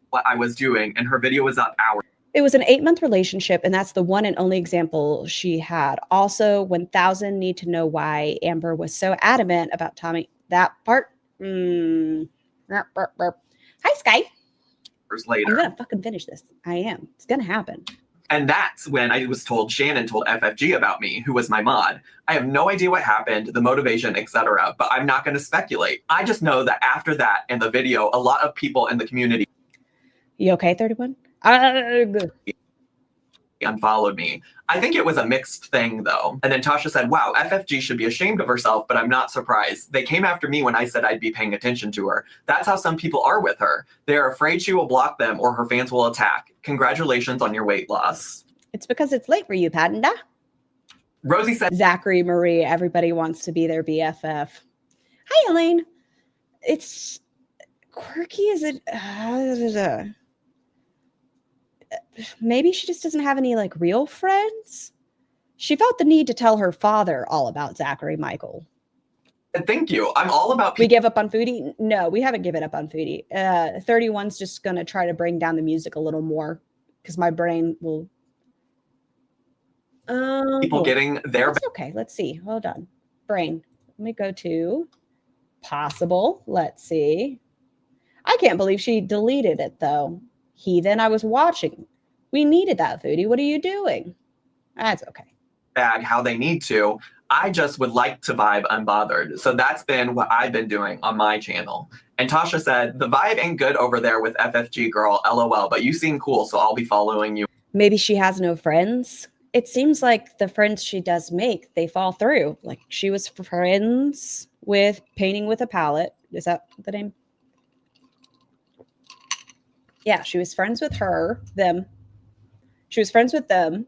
What I was doing, and her video was up hours. It was an 8-month relationship, and that's the one and only example she had. Also, 1,000 need to know why Amber was so adamant about Tommy. That part. Hi, Sky. Later. I'm going to fucking finish this. I am. It's going to happen. And that's when I was told Shannon told FFG about me, who was my mod. I have no idea what happened, the motivation, etc., but I'm not going to speculate. I just know that after that and the video, a lot of people in the community. You okay, 31? unfollowed me. I think it was a mixed thing though. And then Tasha said, wow, FFG should be ashamed of herself, but I'm not surprised. They came after me when I said I'd be paying attention to her. That's how some people are with her. They're afraid she will block them or her fans will attack. Congratulations on your weight loss. It's because it's late for you, Panda. Rosie said, Zachary Marie, everybody wants to be their BFF. Hi, Elaine. It's quirky. Is it? Maybe she just doesn't have any like real friends. She felt the need to tell her father all about Zachary Michael. thank you. I'm all about We give up on Foodie? No, we haven't given up on Foodie. 31's just going to try to bring down the music a little more because my brain will. people getting their That's okay. Let's see. Hold on. Brain. Let me go to possible. Let's see. I can't believe she deleted it though. Heathen, I was watching. We needed that, Foodie. What are you doing? That's okay. bag how they need to. I just would like to vibe unbothered. So that's been what I've been doing on my channel. And Tasha said, the vibe ain't good over there with FFG girl, LOL, but you seem cool, so I'll be following you. Maybe she has no friends. It seems like the friends she does make, they fall through. Like she was friends with Painting with a Palette. Is that the name? Yeah, she was friends with them. She was friends with them.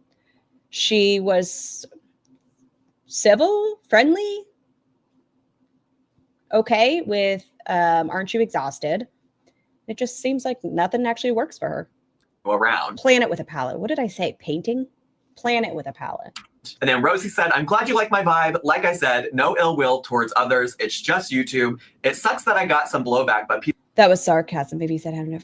She was civil, friendly, okay with Aren't You Exhausted? It just seems like nothing actually works for her. Around. Planet with a Palette. What did I say? Painting? Planet with a Palette. And then Rosie said, I'm glad you like my vibe. Like I said, no ill will towards others. It's just YouTube. It sucks that I got some blowback, but people. That was sarcasm. Maybe he said, I don't know.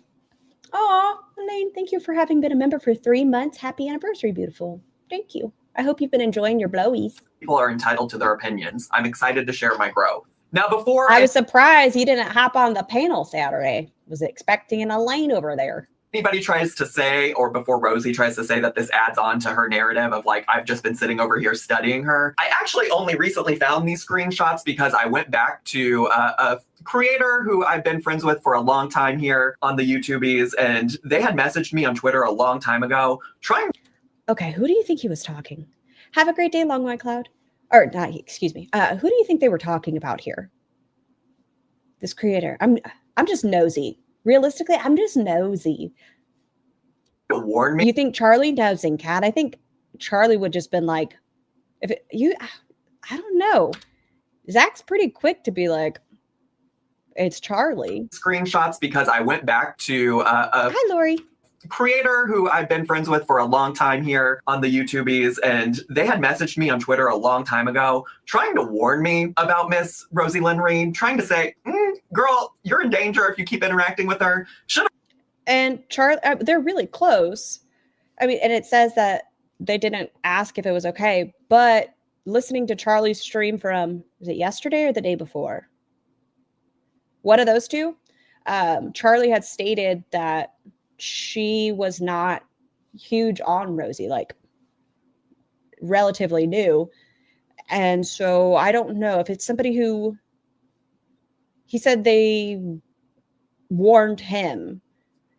Aw, Elaine, thank you for having been a member for 3 months. Happy anniversary, beautiful. Thank you. I hope you've been enjoying your blowies. People are entitled to their opinions. I'm excited to share my growth. Now, before I was surprised he didn't hop on the panel Saturday. Was expecting an Elaine over there. anybody tries to say, or before Rosie tries to say that this adds on to her narrative of like, I've just been sitting over here studying her. I actually only recently found these screenshots because I went back to a creator who I've been friends with for a long time here on the YouTubies, and they had messaged me on Twitter a long time ago trying. Okay, who do you think he was talking? Have a great day, Long White Cloud. Or not, excuse me. Who do you think they were talking about here? This creator. I'm just nosy. Realistically, I'm just nosy. To warn me. You think Charlie knows in Cat? I think Charlie would just been like, I don't know. Zach's pretty quick to be like, it's Charlie. Screenshots because I went back to a Hi, Lori. creator who I've been friends with for a long time here on the YouTubies, and they had messaged me on Twitter a long time ago trying to warn me about Miss Rosie Lynn Reed, trying to say, girl, you're in danger if you keep interacting with her. And Charlie, they're really close. I mean, and it says that they didn't ask if it was okay, but listening to Charlie's stream from, was it yesterday or the day before? One of those two, Charlie had stated that she was not huge on Rosie, like relatively new. And so I don't know if it's somebody who, he said they warned him.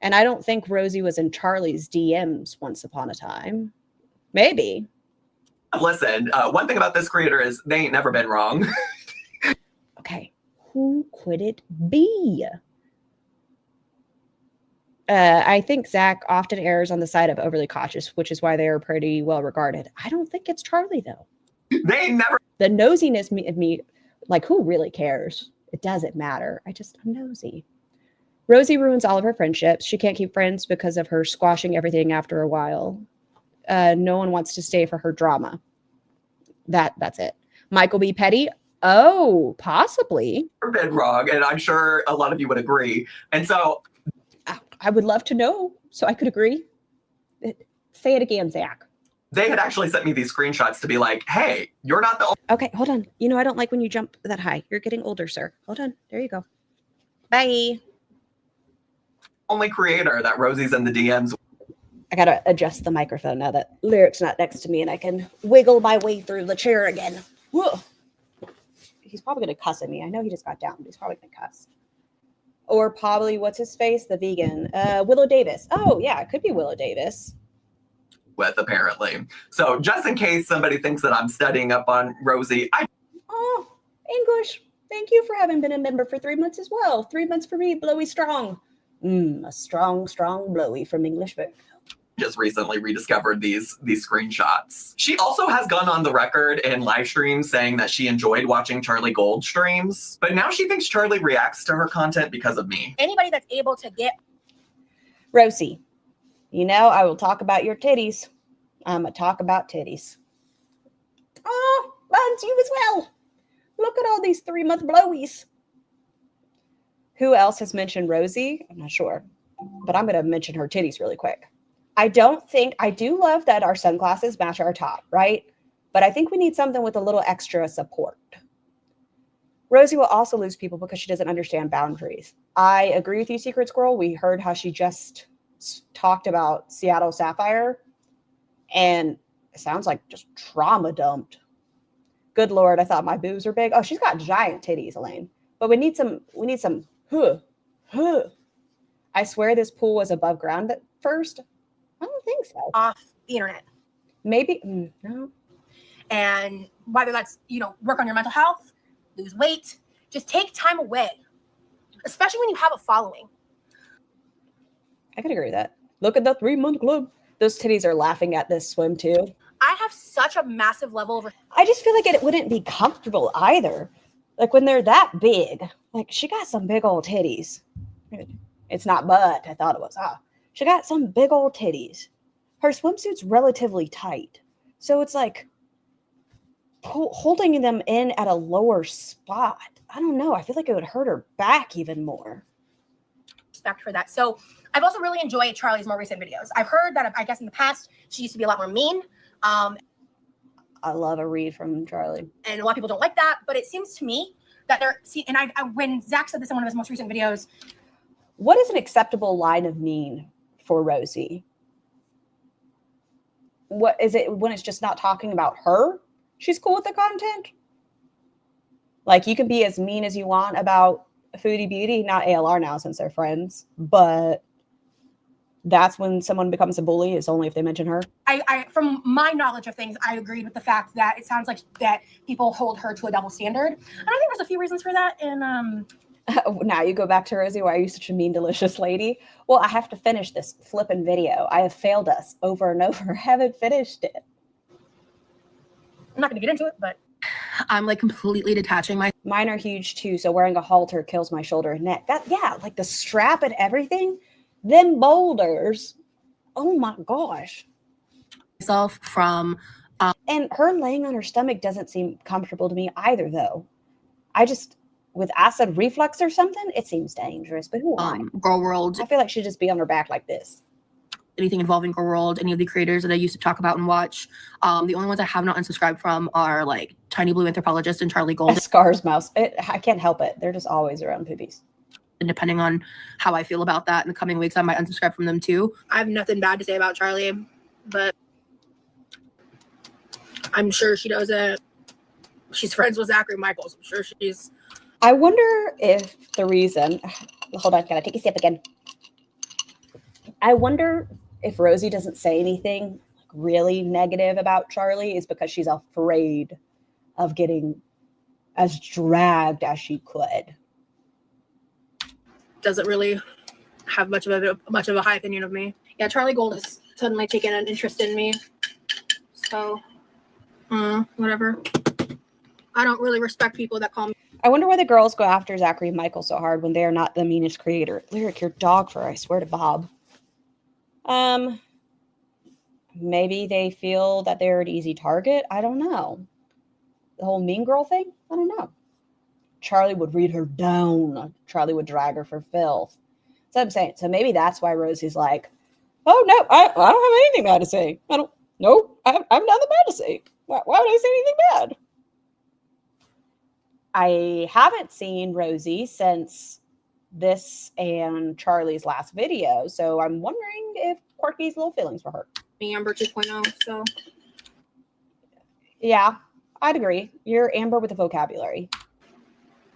And I don't think Rosie was in Charlie's DMs once upon a time. Maybe. Listen, one thing about this creator is they ain't never been wrong. Okay. Who could it be? I think Zach often errs on the side of overly cautious, which is why they are pretty well regarded. I don't think it's Charlie, though. They ain't never. The nosiness of me, like, who really cares? It doesn't matter. I'm nosy. Rosie ruins all of her friendships. She can't keep friends because of her squashing everything after a while. No one wants to stay for her drama. That's it. Michael B. Petty. Oh, possibly. Never been wrong, and I'm sure a lot of you would agree. And so I would love to know so I could agree. Say it again, Zach. they had actually sent me these screenshots to be like, hey, you're not the Okay, hold on. You know, I don't like when you jump that high. You're getting older, sir. Hold on. There you go. Bye. only creator that Rosie's in the DMs. I got to adjust the microphone now that Lyric's not next to me and I can wiggle my way through the chair again. Whoa. He's probably going to cuss at me. I know he just got down, but he's probably going to cuss. Or probably, what's his face? The vegan. Willow Davis. Oh, yeah, it could be Willow Davis. with, apparently. So just in case somebody thinks that I'm studying up on Rosie, Oh, English. Thank you for having been a member for 3 months as well. 3 months for me, blowy strong. A strong, strong blowy from English Book. just recently rediscovered these screenshots. She also has gone on the record in live streams saying that she enjoyed watching Charlie Gold streams, but now she thinks Charlie reacts to her content because of me. Anybody that's able to get Rosie, you know, I will talk about your titties. I'm going to talk about titties. Oh, mine's you as well. Look at all these 3-month blowies. Who else has mentioned Rosie? I'm not sure, but I'm going to mention her titties really quick. I do love that our sunglasses match our top, right? But I think we need something with a little extra support. Rosie will also lose people because she doesn't understand boundaries. I agree with you, Secret Squirrel. We heard how she just talked about Seattle Sapphire, and it sounds like just trauma dumped. Good Lord, I thought my boobs were big. Oh, she's got giant titties, Elaine. But we need some, I swear this pool was above ground at first. I don't think so. off the internet. Maybe, no. And whether that's, work on your mental health, lose weight, just take time away, especially when you have a following. I could agree with that. Look at the 3-month club. Those titties are laughing at this swim too. I have such a massive level of I just feel like it wouldn't be comfortable either. Like when they're that big, like she got some big old titties. It's not butt. I thought it was. She got some big old titties. Her swimsuit's relatively tight. So it's like holding them in at a lower spot. I don't know. I feel like it would hurt her back even more. respect for that. So I've also really enjoyed Charlie's more recent videos. I've heard that, I guess in the past, she used to be a lot more mean. I love a read from Charlie. And a lot of people don't like that. But it seems to me that when Zach said this in one of his most recent videos. What is an acceptable line of mean for Rosie? What is it when it's just not talking about her? She's cool with the content. Like you can be as mean as you want about Foodie Beauty, not ALR now since they're friends, but that's when someone becomes a bully is only if they mention her. I from my knowledge of things, I agreed with the fact that it sounds like that people hold her to a double standard. And I think there's a few reasons for that. And now you go back to Rosie, why are you such a mean, delicious lady? Well, I have to finish this flippin' video. I have failed us over and over. Haven't finished it. I'm not going to get into it, but I'm like completely detaching my. Mine are huge too, so wearing a halter kills my shoulder and neck. Like the strap and everything. Them boulders. Oh my gosh. Myself from. And her laying on her stomach doesn't seem comfortable to me either, though. With acid reflux or something, it seems dangerous. But who am I? Girl World. I feel like she'd just be on her back like this. Anything involving Girl World, any of the creators that I used to talk about and watch. The only ones I have not unsubscribed from are like Tiny Blue Anthropologist and Charlie Gold. Scar's mouse. I can't help it. They're just always around poopies. And depending on how I feel about that in the coming weeks, I might unsubscribe from them too. I have nothing bad to say about Charlie, but I'm sure she doesn't. She's friends with Zachary Michaels. I'm sure she's. I wonder if the reason. Hold on, gotta take a sip again. I wonder if Rosie doesn't say anything really negative about Charlie is because she's afraid of getting as dragged as she could. Doesn't really have much of a high opinion of me. Yeah, Charlie Gold has suddenly taken an interest in me. So, whatever. I don't really respect people that call me. I wonder why the girls go after Zachary Michael so hard when they are not the meanest creator. Lyric, your dog fur, I swear to Bob. Maybe they feel that they're an easy target. I don't know. The whole mean girl thing? I don't know. Charlie would read her down. Charlie would drag her for filth. That's what I'm saying. So maybe that's why Rosie's like, oh, no, I don't have anything bad to say. I have nothing bad to say. Why would I say anything bad? I haven't seen Rosie since this and Charlie's last video, so I'm wondering if Quirky's little feelings for her. Amber 2.0, so. Yeah, I'd agree. You're Amber with the vocabulary.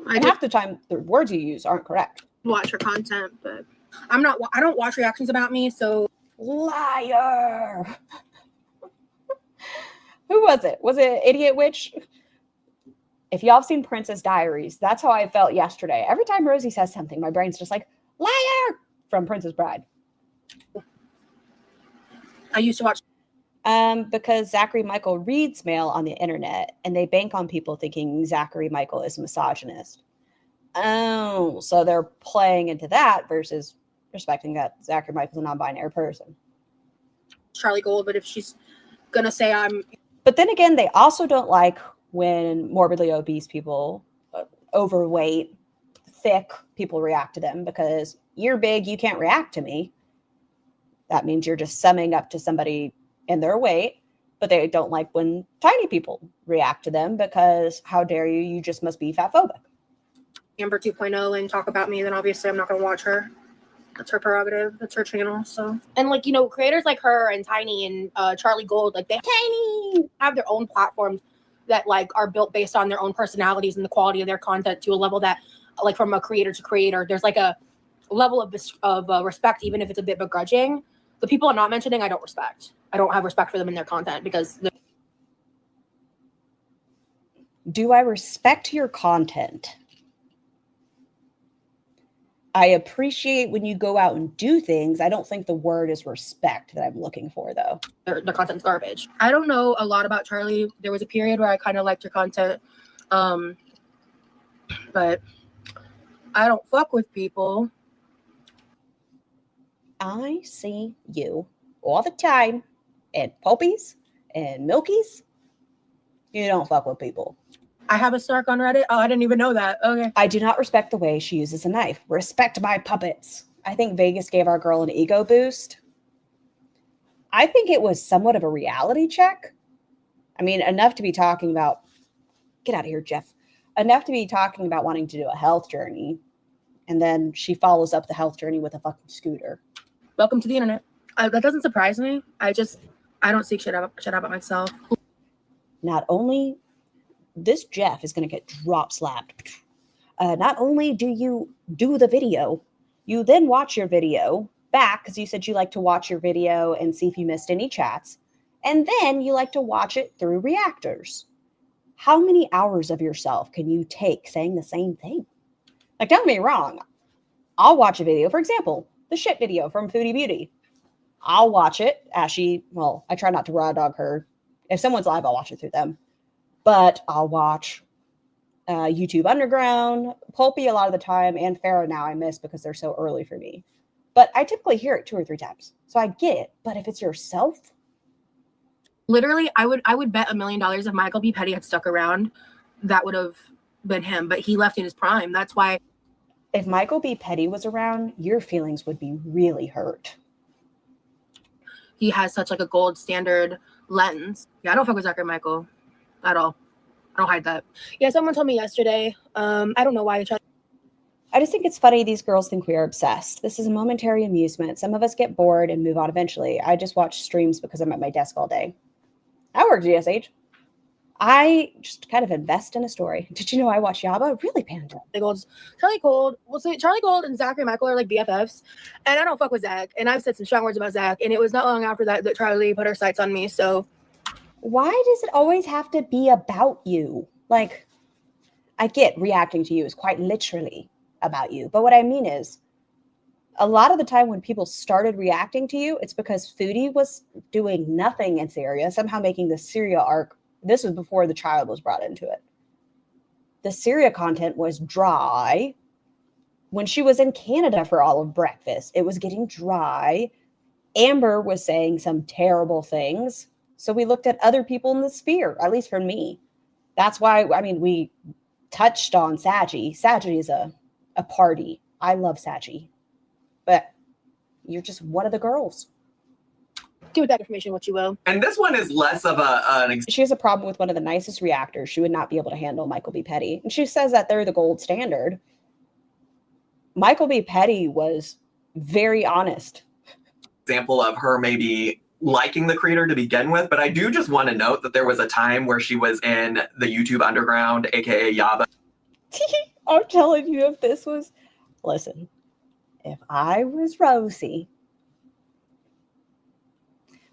And half the time, the words you use aren't correct. Watch her content, but I don't watch reactions about me, so. Liar! was it? Was it Idiot Witch? If y'all have seen Princess Diaries, that's how I felt yesterday. Every time Rosie says something, my brain's just like, liar, from Princess Bride. I used to watch. Because Zachary Michael reads mail on the internet, and they bank on people thinking Zachary Michael is a misogynist. Oh, so they're playing into that versus respecting that Zachary Michael's a non-binary person. Charlie Gold, but if she's gonna say I'm. But then again, they also don't like when morbidly obese people, overweight, thick people react to them because you're big, you can't react to me. That means you're just summing up to somebody in their weight, but they don't like when tiny people react to them because how dare you, you just must be fatphobic. Amber 2.0 and talk about me, then obviously I'm not gonna watch her. That's her prerogative. That's her channel. So, and like, you know, creators like her and Tiny and Charlie Gold, like they have their own platforms that like are built based on their own personalities and the quality of their content to a level that, like, from a creator to creator, there's like a level of respect, even if it's a bit begrudging. The people I'm not mentioning, I don't respect. I don't have respect for them in their content because. Do I respect your content? I appreciate when you go out and do things. I don't think the word is respect that I'm looking for, though. The content's garbage. I don't know a lot about Charlie. There was a period where I kind of liked her content, but I don't fuck with people. I see you all the time at Poppies and Milkies. You don't fuck with people. I have a snark on Reddit. Oh, I didn't even know that. Okay. I do not respect the way she uses a knife. Respect my puppets. I think Vegas gave our girl an ego boost. I think it was somewhat of a reality check. I mean, enough to be talking about, get out of here, Jeff. Enough to be talking about wanting to do a health journey. And then she follows up the health journey with a fucking scooter. Welcome to the internet. That doesn't surprise me. I don't seek shit out about myself. Not only this Jeff is going to get drop slapped. Not only do you do the video, you then watch your video back because you said you like to watch your video and see if you missed any chats. And then you like to watch it through reactors. How many hours of yourself can you take saying the same thing? Like, don't get me wrong. I'll watch a video, for example, the shit video from Foodie Beauty. I'll watch it as I try not to raw dog her. If someone's live, I'll watch it through them. But I'll watch YouTube Underground, Pulpy a lot of the time, and Farrah now I miss because they're so early for me. But I typically hear it 2 or 3 times. So I get it. But if it's yourself. Literally, I would bet $1 million if Michael B. Petty had stuck around, that would have been him. But he left in his prime. That's why. If Michael B. Petty was around, your feelings would be really hurt. He has such like a gold standard lens. Yeah, I don't fuck with Zachary Michael at all. I don't hide that. Yeah, someone told me yesterday. I don't know why. I just think it's funny these girls think we are obsessed. This is a momentary amusement. Some of us get bored and move on eventually. I just watch streams because I'm at my desk all day. I work GSH. I just kind of invest in a story. Did you know I watch Yaba? Really panda. Charlie Gold. Well, so Charlie Gold and Zachary Michael are like BFFs, and I don't fuck with Zach. And I've said some strong words about Zach, and it was not long after that Charlie put her sights on me. So, why does it always have to be about you? Like, I get reacting to you is quite literally about you, but what I mean is, a lot of the time when people started reacting to you, it's because Foodie was doing nothing in Syria, somehow making the Syria arc. This was before the child was brought into it. The Syria content was dry. When she was in Canada for all of breakfast, it was getting dry. Amber was saying some terrible things. So we looked at other people in the sphere, at least for me. That's why, I mean, we touched on Saggy. Saggy is a party. I love Saggy. But you're just one of the girls. Do with that information what you will. And this one is less of She has a problem with one of the nicest reactors. She would not be able to handle Michael B. Petty. And she says that they're the gold standard. Michael B. Petty was very honest. example of her maybe liking the creator to begin with, but I do just want to note that there was a time where she was in the YouTube Underground, aka Yaba. I'm telling you, if this was, listen, if I was Rosie,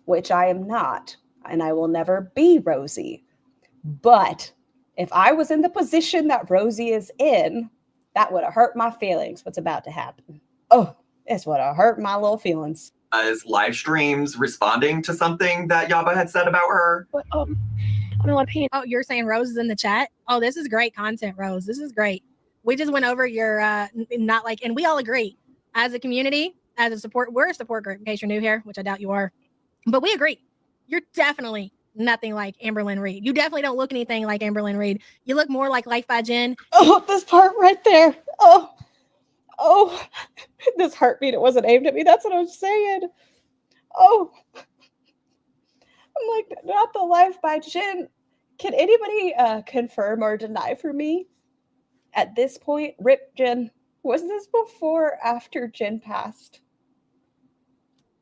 which I am not, and I will never be Rosie. But if I was in the position that Rosie is in, that would have hurt my feelings. What's about to happen? Oh, it's what have hurt my little feelings. Live streams responding to something that Yaba had said about her. But I don't want to paint. Oh, you're saying Rose is in the chat? Oh, this is great content, Rose. This is great. We just went over your not like, and we all agree as a community, as a support, we're a support group in case you're new here, which I doubt you are, but we agree. You're definitely nothing like Amberlynn Reed. You definitely don't look anything like Amberlynn Reed. You look more like Life by Jen. Oh, this part right there. Oh, this heartbeat, it wasn't aimed at me. That's what I was saying. Oh, I'm like, not the Life by Jen. Can anybody confirm or deny for me? At this point, rip Jen. Was this before or after Jen passed?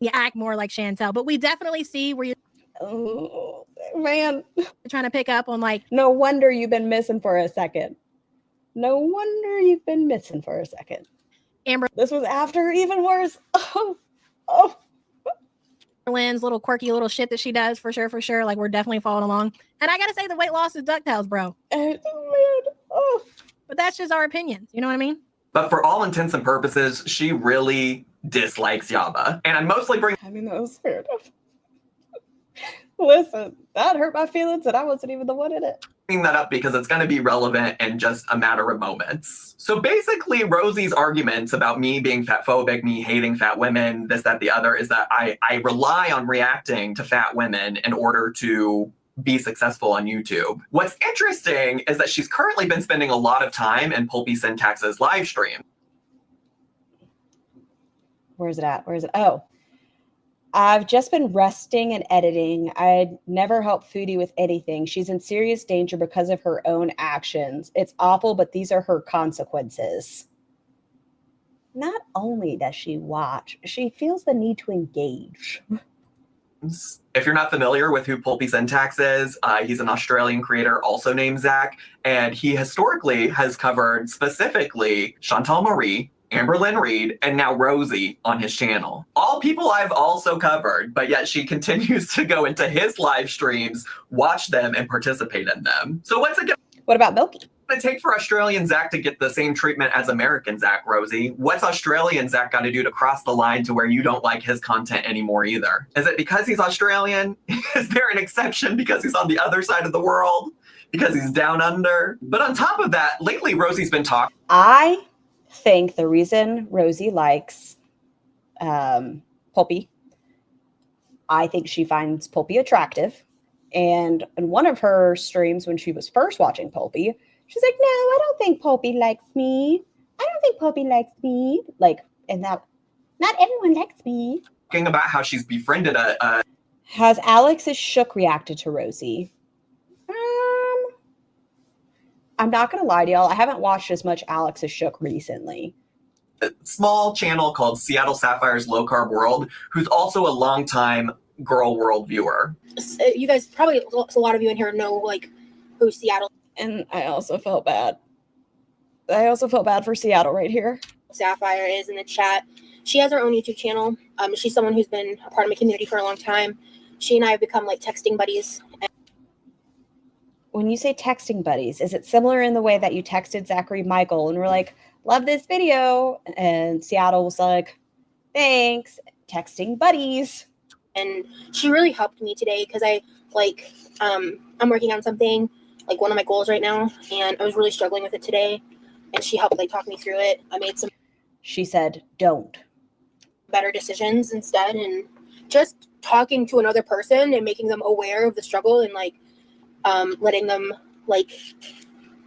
You act more like Chantel, but we definitely see where you're Oh, man. trying to pick up on like. No wonder you've been missing for a second. No wonder you've been missing for a second. Amber. This was after, even worse. Oh. Lynn's little quirky little shit that she does for sure. Like we're definitely following along. And I gotta say the weight loss is DuckTales, bro. Oh, man. Oh. But that's just our opinions. You know what I mean? But for all intents and purposes, she really dislikes Yaba. And I'm mostly bringing That was fair enough. Listen, that hurt my feelings and I wasn't even the one in it. that up because it's going to be relevant in just a matter of moments. So basically, Rosie's arguments about me being fat phobic, me hating fat women, this, that, the other, is that I rely on reacting to fat women in order to be successful on YouTube. What's interesting is that she's currently been spending a lot of time in Pulpy Syntax's live stream. Where's it at? Where is it? Oh. I've just been resting and editing. I'd never help Foodie with anything. She's in serious danger because of her own actions. It's awful, but these are her consequences. Not only does she watch, she feels the need to engage. If you're not familiar with who Pulpy Syntax is, he's an Australian creator also named Zach, and he historically has covered specifically Chantal Marie, Amberlynn Reed, and now Rosie on his channel. All people I've also covered, but yet she continues to go into his live streams, watch them, and participate in them. So what's it What about Milky? going to take for Australian Zach to get the same treatment as American Zach, Rosie? What's Australian Zach got to do to cross the line to where you don't like his content anymore either? Is it because he's Australian? Is there an exception because he's on the other side of the world? Because he's down under? But on top of that, lately Rosie's been talking. I think the reason Rosie likes Pulpy, I think she finds Pulpy attractive. And in one of her streams when she was first watching Pulpy, she's like, no, I don't think Pulpy likes me. I don't think Pulpy likes me. Like, and that, not everyone likes me. Talking about how she's befriended a Has Alex's Shook reacted to Rosie? I'm not going to lie to y'all. I haven't watched as much Alex's Shook recently. small channel called Seattle Sapphire's Low Carb World, who's also a longtime Girl World viewer. You guys probably, a lot of you in here know like who Seattle. And I also felt bad. I also felt bad for Seattle right here. Sapphire is in the chat. She has her own YouTube channel. She's someone who's been a part of my community for a long time. She and I have become like texting buddies. When you say texting buddies, is it similar in the way that you texted Zachary Michael and were like, love this video? And Seattle was like, thanks, texting buddies. And she really helped me today because I'm working on something, like one of my goals right now, and I was really struggling with it today. And she helped like talk me through it. I made some. She said, don't. Better decisions instead, and just talking to another person and making them aware of the struggle and like letting them like,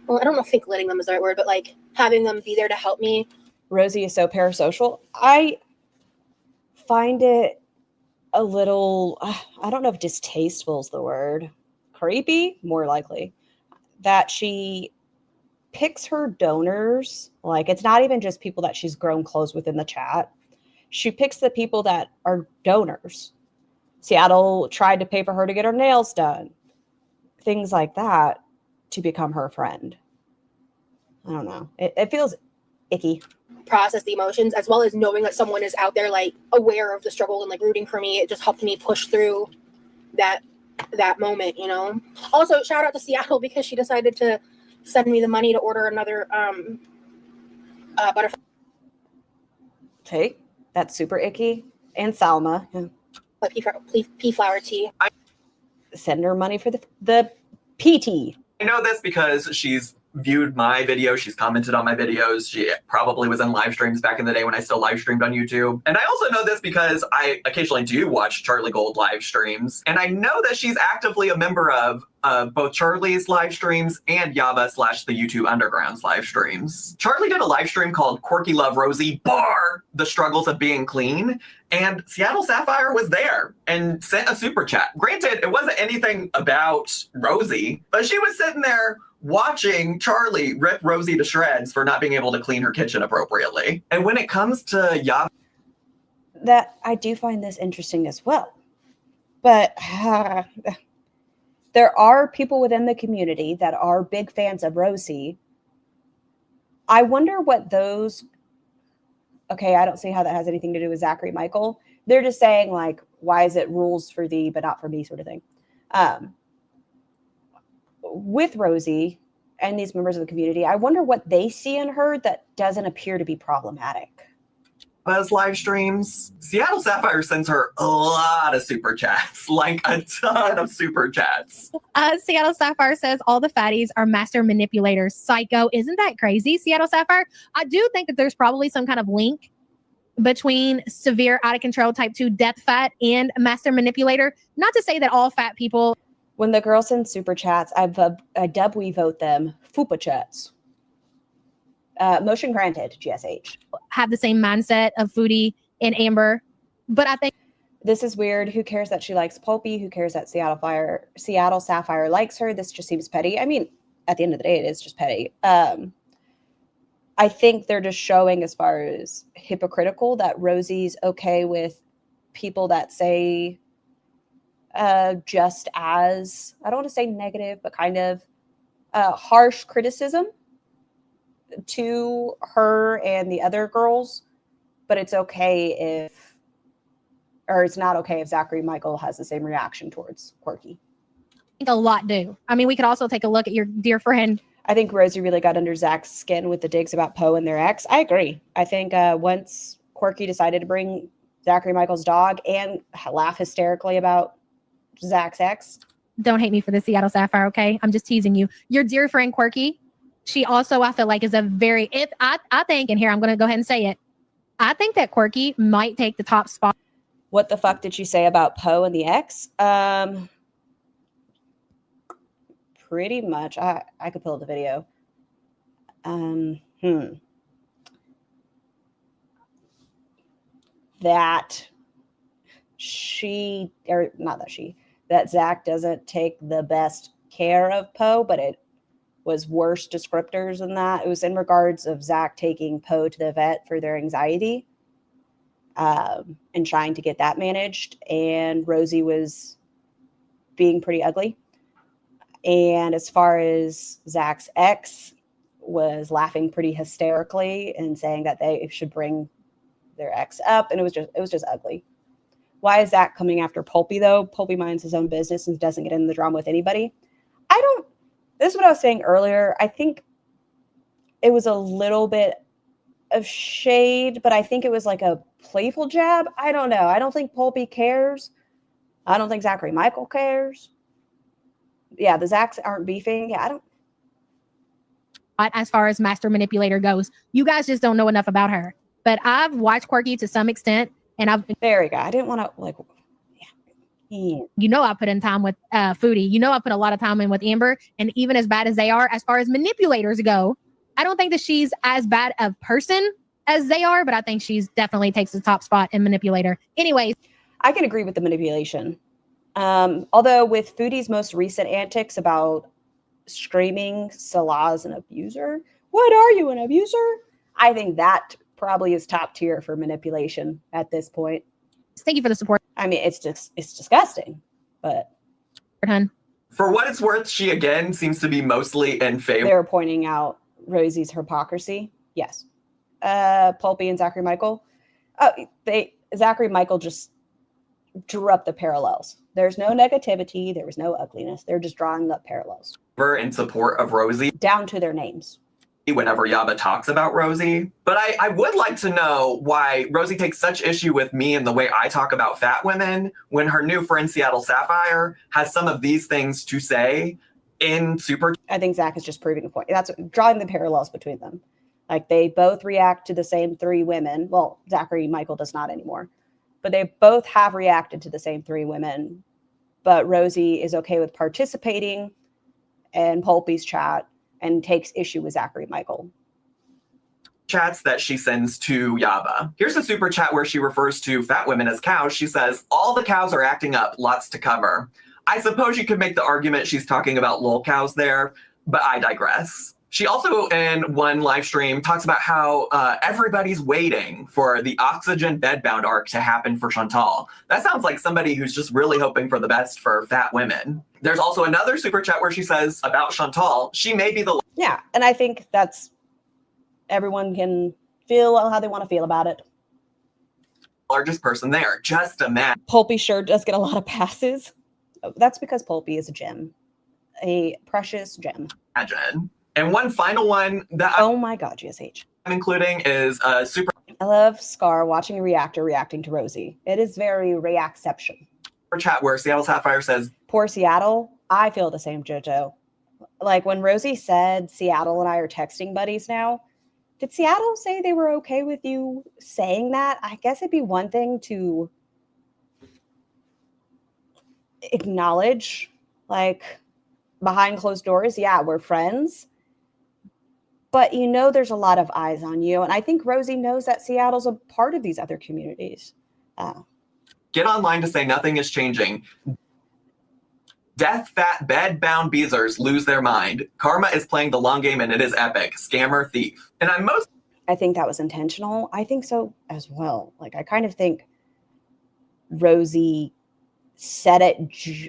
well, I don't know if letting them is the right word, but like having them be there to help me. Rosie is so parasocial. I find it a little, I don't know if distasteful is the word, creepy, more likely, that she picks her donors. Like, it's not even just people that she's grown close with in the chat. She picks the people that are donors. Seattle tried to pay for her to get her nails done. Things like that to become her friend. I don't know. It feels icky. Process the emotions as well as knowing that someone is out there like aware of the struggle and like rooting for me. It just helped me push through that that moment, you know. Also, shout out to Seattle because she decided to send me the money to order another butterfly Okay, that's super icky. And Salma, pea flower tea. send her money for the PT. I know this because she's viewed my videos, she's commented on my videos, she probably was in live streams back in the day when I still live streamed on YouTube. And I also know this because I occasionally do watch Charlie Gold live streams, and I know that she's actively a member of both Charlie's live streams and Yaba / the YouTube Underground's live streams. Charlie did a live stream called Quirky Love Rosie bar the struggles of being clean, and Seattle Sapphire was there and sent a super chat. Granted, it wasn't anything about Rosie, but she was sitting there watching Charlie rip Rosie to shreds for not being able to clean her kitchen appropriately. And when it comes to Yaba, that I do find this interesting as well. But there are people within the community that are big fans of Rosie. I wonder what those... Okay, I don't see how that has anything to do with Zachary Michael. They're just saying, like, why is it rules for thee but not for me sort of thing. With Rosie and these members of the community, I wonder what they see in her that doesn't appear to be problematic. Buzz live streams, Seattle Sapphire sends her a lot of super chats, like a ton of super chats. Seattle Sapphire says all the fatties are master manipulators. Psycho. Isn't that crazy, Seattle Sapphire? I do think that there's probably some kind of link between severe out of control type 2 death fat and master manipulator. Not to say that all fat people... When the girls send super chats, I dub we vote them Fupa chats. Motion granted, GSH. Have the same mindset of Foodie and Amber. But I think this is weird. Who cares that she likes Pulpy? Who cares that Seattle Sapphire likes her? This just seems petty. I mean, at the end of the day, it is just petty. I think they're just showing as far as hypocritical that Rosie's okay with people that say just as, I don't want to say negative, but kind of harsh criticism to her and the other girls, but it's okay if, or it's not okay if Zachary Michael has the same reaction towards Quirky. I think a lot do. I mean, we could also take a look at your dear friend. I think Rosie really got under Zach's skin with the digs about Poe and their ex. I agree. I think once Quirky decided to bring Zachary Michael's dog and laugh hysterically about Zach's ex. Don't hate me for the Seattle Sapphire, okay? I'm just teasing you. Your dear friend Quirky, she also, I feel like, is a very, I think, and here I'm going to go ahead and say it, I think that Quirky might take the top spot. What the fuck did she say about Poe and the ex? Pretty much. I could pull up the video. That that Zach doesn't take the best care of Poe, but it was worse descriptors than that. It was in regards of Zach taking Poe to the vet for their anxiety and trying to get that managed. And Rosie was being pretty ugly. And as far as Zach's ex was laughing pretty hysterically and saying that they should bring their ex up. And it was just ugly. Why is Zach coming after Pulpy though? Pulpy minds his own business and doesn't get in the drama with anybody. This is what I was saying earlier. I think it was a little bit of shade, but I think it was like a playful jab. I don't know. I don't think Pulpy cares. I don't think Zachary Michael cares. Yeah, the Zachs aren't beefing. Yeah, I don't. As far as master manipulator goes, you guys just don't know enough about her. But I've watched Quirky to some extent, and there we go. I didn't want to like. You know, I put in time with Foodie. You know, I put a lot of time in with Amber, and even as bad as they are, as far as manipulators go, I don't think that she's as bad of person as they are, but I think she's definitely takes the top spot in manipulator. Anyways, I can agree with the manipulation. Although with Foodie's most recent antics about screaming Salah's an abuser, what are you, an abuser? I think that probably is top tier for manipulation at this point. Thank you for the support. I mean, it's disgusting, but for what it's worth, she again seems to be mostly in favor. They're pointing out Rosie's hypocrisy. Yes. Pulpy and Zachary Michael. Zachary Michael just drew up the parallels. There's no negativity. There was no ugliness. They're just drawing up parallels. In support of Rosie down to their names whenever Yaba talks about Rosie. But I would like to know why Rosie takes such issue with me and the way I talk about fat women when her new friend Seattle Sapphire has some of these things to say in Super. I think Zach is just proving a point. That's drawing the parallels between them. Like they both react to the same three women. Well, Zachary Michael does not anymore, but they both have reacted to the same three women. But Rosie is okay with participating in Poopsie's chat and takes issue with Zachary Michael. Chats that she sends to Yaba. Here's a super chat where she refers to fat women as cows. She says, all the cows are acting up, lots to cover. I suppose you could make the argument she's talking about lol cows there, but I digress. She also, in one live stream, talks about how everybody's waiting for the oxygen bedbound arc to happen for Chantal. That sounds like somebody who's just really hoping for the best for fat women. There's also another super chat where she says about Chantal, she may be the... Yeah, and I think that's... everyone can feel how they want to feel about it. largest person there. Just imagine. Poopsie sure does get a lot of passes. That's because Poopsie is a gem. A precious gem. And one final one that oh my god, GSH. I'm including is super... I love Scar watching a reactor reacting to Rosie. It is very reacception. Chat where Seattle Sapphire says, poor Seattle, I feel the same, JoJo. Like when Rosie said Seattle and I are texting buddies now, did Seattle say they were okay with you saying that? I guess it'd be one thing to acknowledge, like behind closed doors, yeah, we're friends. But you know there's a lot of eyes on you. And I think Rosie knows that Seattle's a part of these other communities. Get online to say nothing is changing. Death fat bed-bound beezers lose their mind. Karma is playing the long game and it is epic. Scammer thief. And I think that was intentional. I think so as well. Like I kind of think Rosie said it.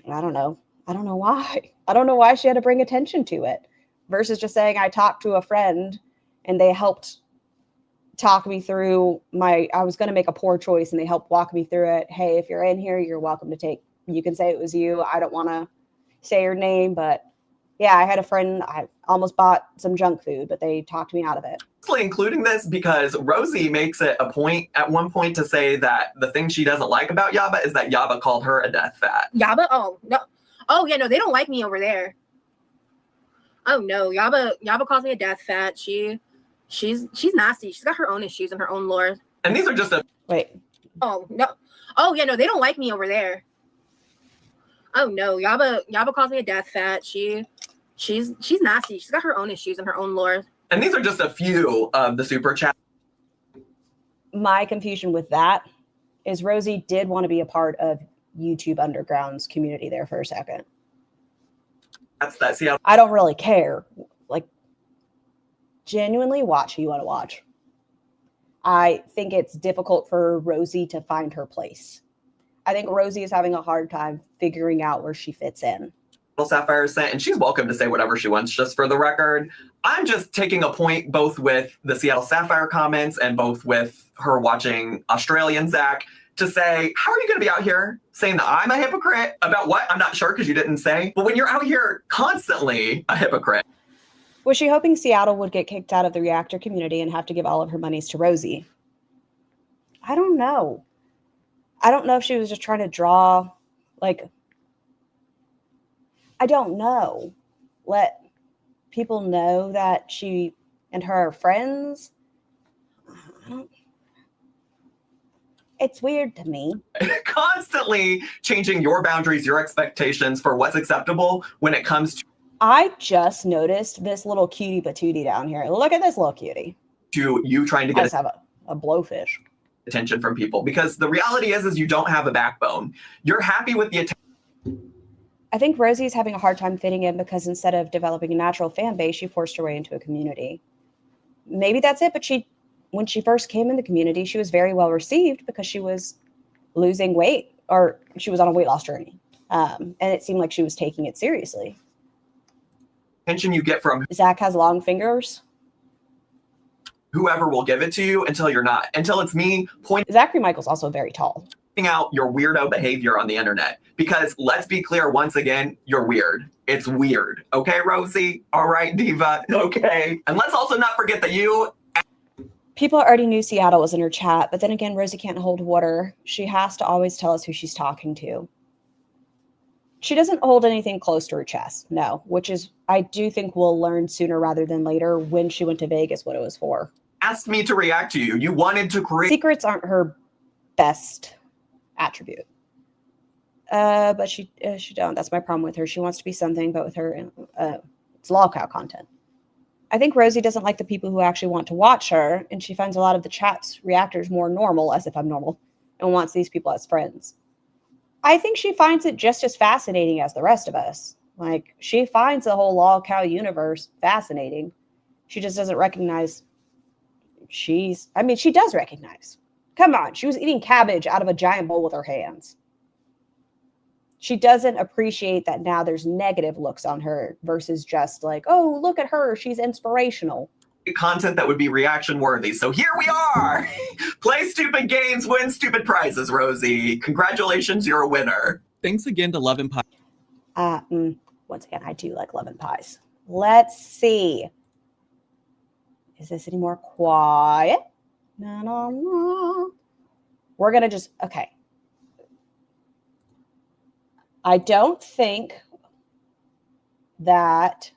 I don't know why. I don't know why she had to bring attention to it versus just saying I talked to a friend and they helped talk me through I was going to make a poor choice and they helped walk me through it. Hey, if you're in here, you're welcome to you can say it was you. I don't want to say your name, but yeah, I had a friend, I almost bought some junk food, but they talked me out of it. Including this because Rosie makes it a point at one point to say that the thing she doesn't like about Yaba is that Yaba called her a death fat. Yaba? Oh, no. Oh, yeah, no, they don't like me over there. Oh, no, Yaba calls me a death fat. She's nasty. She's got her own issues and her own lore. And these are just wait. Oh, no. Oh, yeah, no, they don't like me over there. Oh, no, Yaba calls me a death fat. She's nasty. She's got her own issues and her own lore. And these are just a few of the super chats. My confusion with that is Rosie did want to be a part of YouTube Underground's community there for a second. That's Seattle. I don't really care. Like, genuinely watch who you want to watch. I think it's difficult for Rosie to find her place. I think Rosie is having a hard time figuring out where she fits in. Sapphire sent, and she's welcome to say whatever she wants, just for the record. I'm just taking a point both with the Seattle Sapphire comments and both with her watching Australian Zach to say, how are you going to be out here saying that I'm a hypocrite? About what? I'm not sure because you didn't say. But when you're out here constantly a hypocrite. Was she hoping Seattle would get kicked out of the reactor community and have to give all of her monies to Rosie? I don't know. I don't know if she was just trying to draw, like, I don't know. Let people know that she and her are friends. It's weird to me. Constantly changing your boundaries, your expectations for what's acceptable when it comes to... I just noticed this little cutie patootie down here. Look at this little cutie. To you trying to I just have a blowfish. Attention from people. Because the reality is you don't have a backbone. You're happy with the attention. I think Rosie's having a hard time fitting in because instead of developing a natural fan base, she forced her way into a community. Maybe that's it, but when she first came in the community, she was very well received because she was losing weight or she was on a weight loss journey. And it seemed like she was taking it seriously. Attention you get from Zach has long fingers. Whoever will give it to you until you're not. Until it's me Zachary Michael's also very tall. out your weirdo behavior on the internet. Because let's be clear, once again, you're weird. It's weird. Okay, Rosie? All right, Diva? Okay. And let's also not forget that you... People already knew Seattle was in her chat, but then again, Rosie can't hold water. She has to always tell us who she's talking to. She doesn't hold anything close to her chest, no, which is, I do think we'll learn sooner rather than later when she went to Vegas what it was for. Asked me to react to you. You wanted to create... Secrets aren't her best attribute. But she don't. That's my problem with her. She wants to be something, but with her, it's lolcow content. I think Rosie doesn't like the people who actually want to watch her, and she finds a lot of the chat's reactors more normal, as if I'm normal, and wants these people as friends. I think she finds it just as fascinating as the rest of us. Like, she finds the whole lolcow universe fascinating. She just doesn't recognize she does recognize. Come on, she was eating cabbage out of a giant bowl with her hands. She doesn't appreciate that now there's negative looks on her versus just like, oh, look at her, she's inspirational. Content that would be reaction worthy. So here we are. Play stupid games, win stupid prizes, Rosie. Congratulations, you're a winner. Thanks again to Love and Pie. Once again, I do like Love and Pies. Let's see. Is this any more quiet? No. We're going to just, okay. I don't think that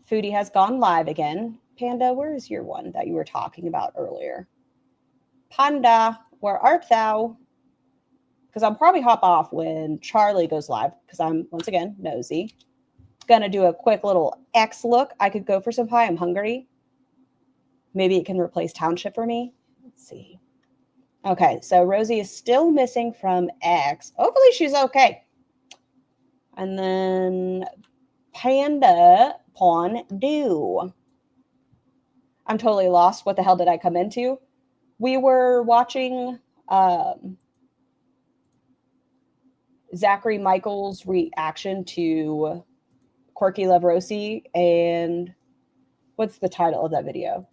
Foodie has gone live again. Panda, where is your one that you were talking about earlier? Panda, where art thou? Because I'll probably hop off when Charlie goes live because I'm, once again, nosy. Gonna do a quick little X look. I could go for some pie. I'm hungry. Maybe it can replace Township for me. Let's see. Okay, so Rosie is still missing from X. Hopefully she's okay. And then Panda Pawn Do. I'm totally lost. What the hell did I come into? We were watching Zachary Michael's reaction to Quirky Love Rosie, and what's the title of that video?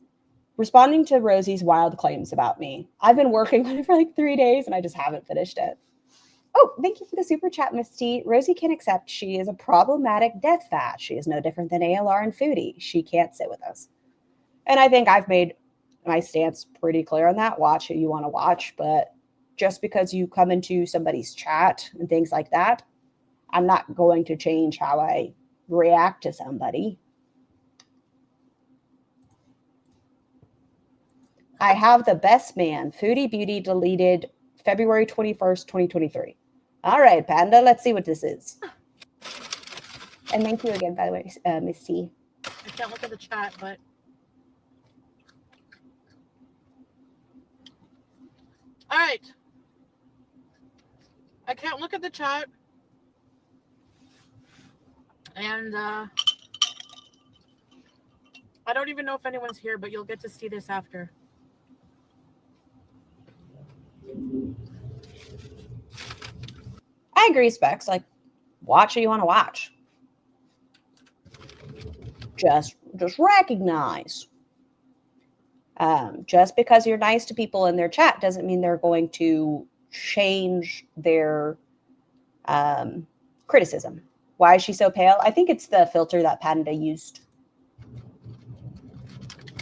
Responding to Rosie's wild claims about me. I've been working on it for like 3 days and I just haven't finished it. Oh, thank you for the super chat, Miss T. Rosie can accept she is a problematic death fat. She is no different than ALR and Foodie. She can't sit with us. And I think I've made my stance pretty clear on that. Watch who you want to watch, but just because you come into somebody's chat and things like that, I'm not going to change how I react to somebody. I have the best man. Foodie Beauty deleted February 21st, 2023. All right, Panda, let's see what this is. And thank you again, by the way, Miss T. I can't look at the chat, but all right. I can't look at the chat. And I don't even know if anyone's here, but you'll get to see this after. I agree, Specs. Like, watch what you want to watch. Just recognize. Just because you're nice to people in their chat doesn't mean they're going to change their criticism. Why is she so pale? I think it's the filter that Panda used.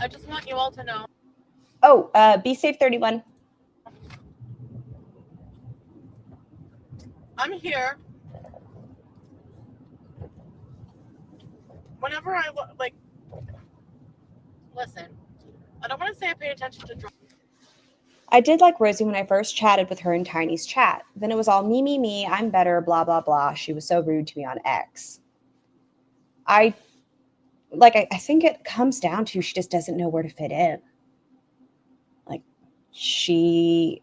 I just want you all to know. Oh, be safe 31. I'm here. Whenever I like, listen, I don't want to say I pay attention to drama. I did like Rosie when I first chatted with her in Tiny's chat. Then it was all me, I'm better, blah, blah, blah. She was so rude to me on X. I think it comes down to she just doesn't know where to fit in. Like, she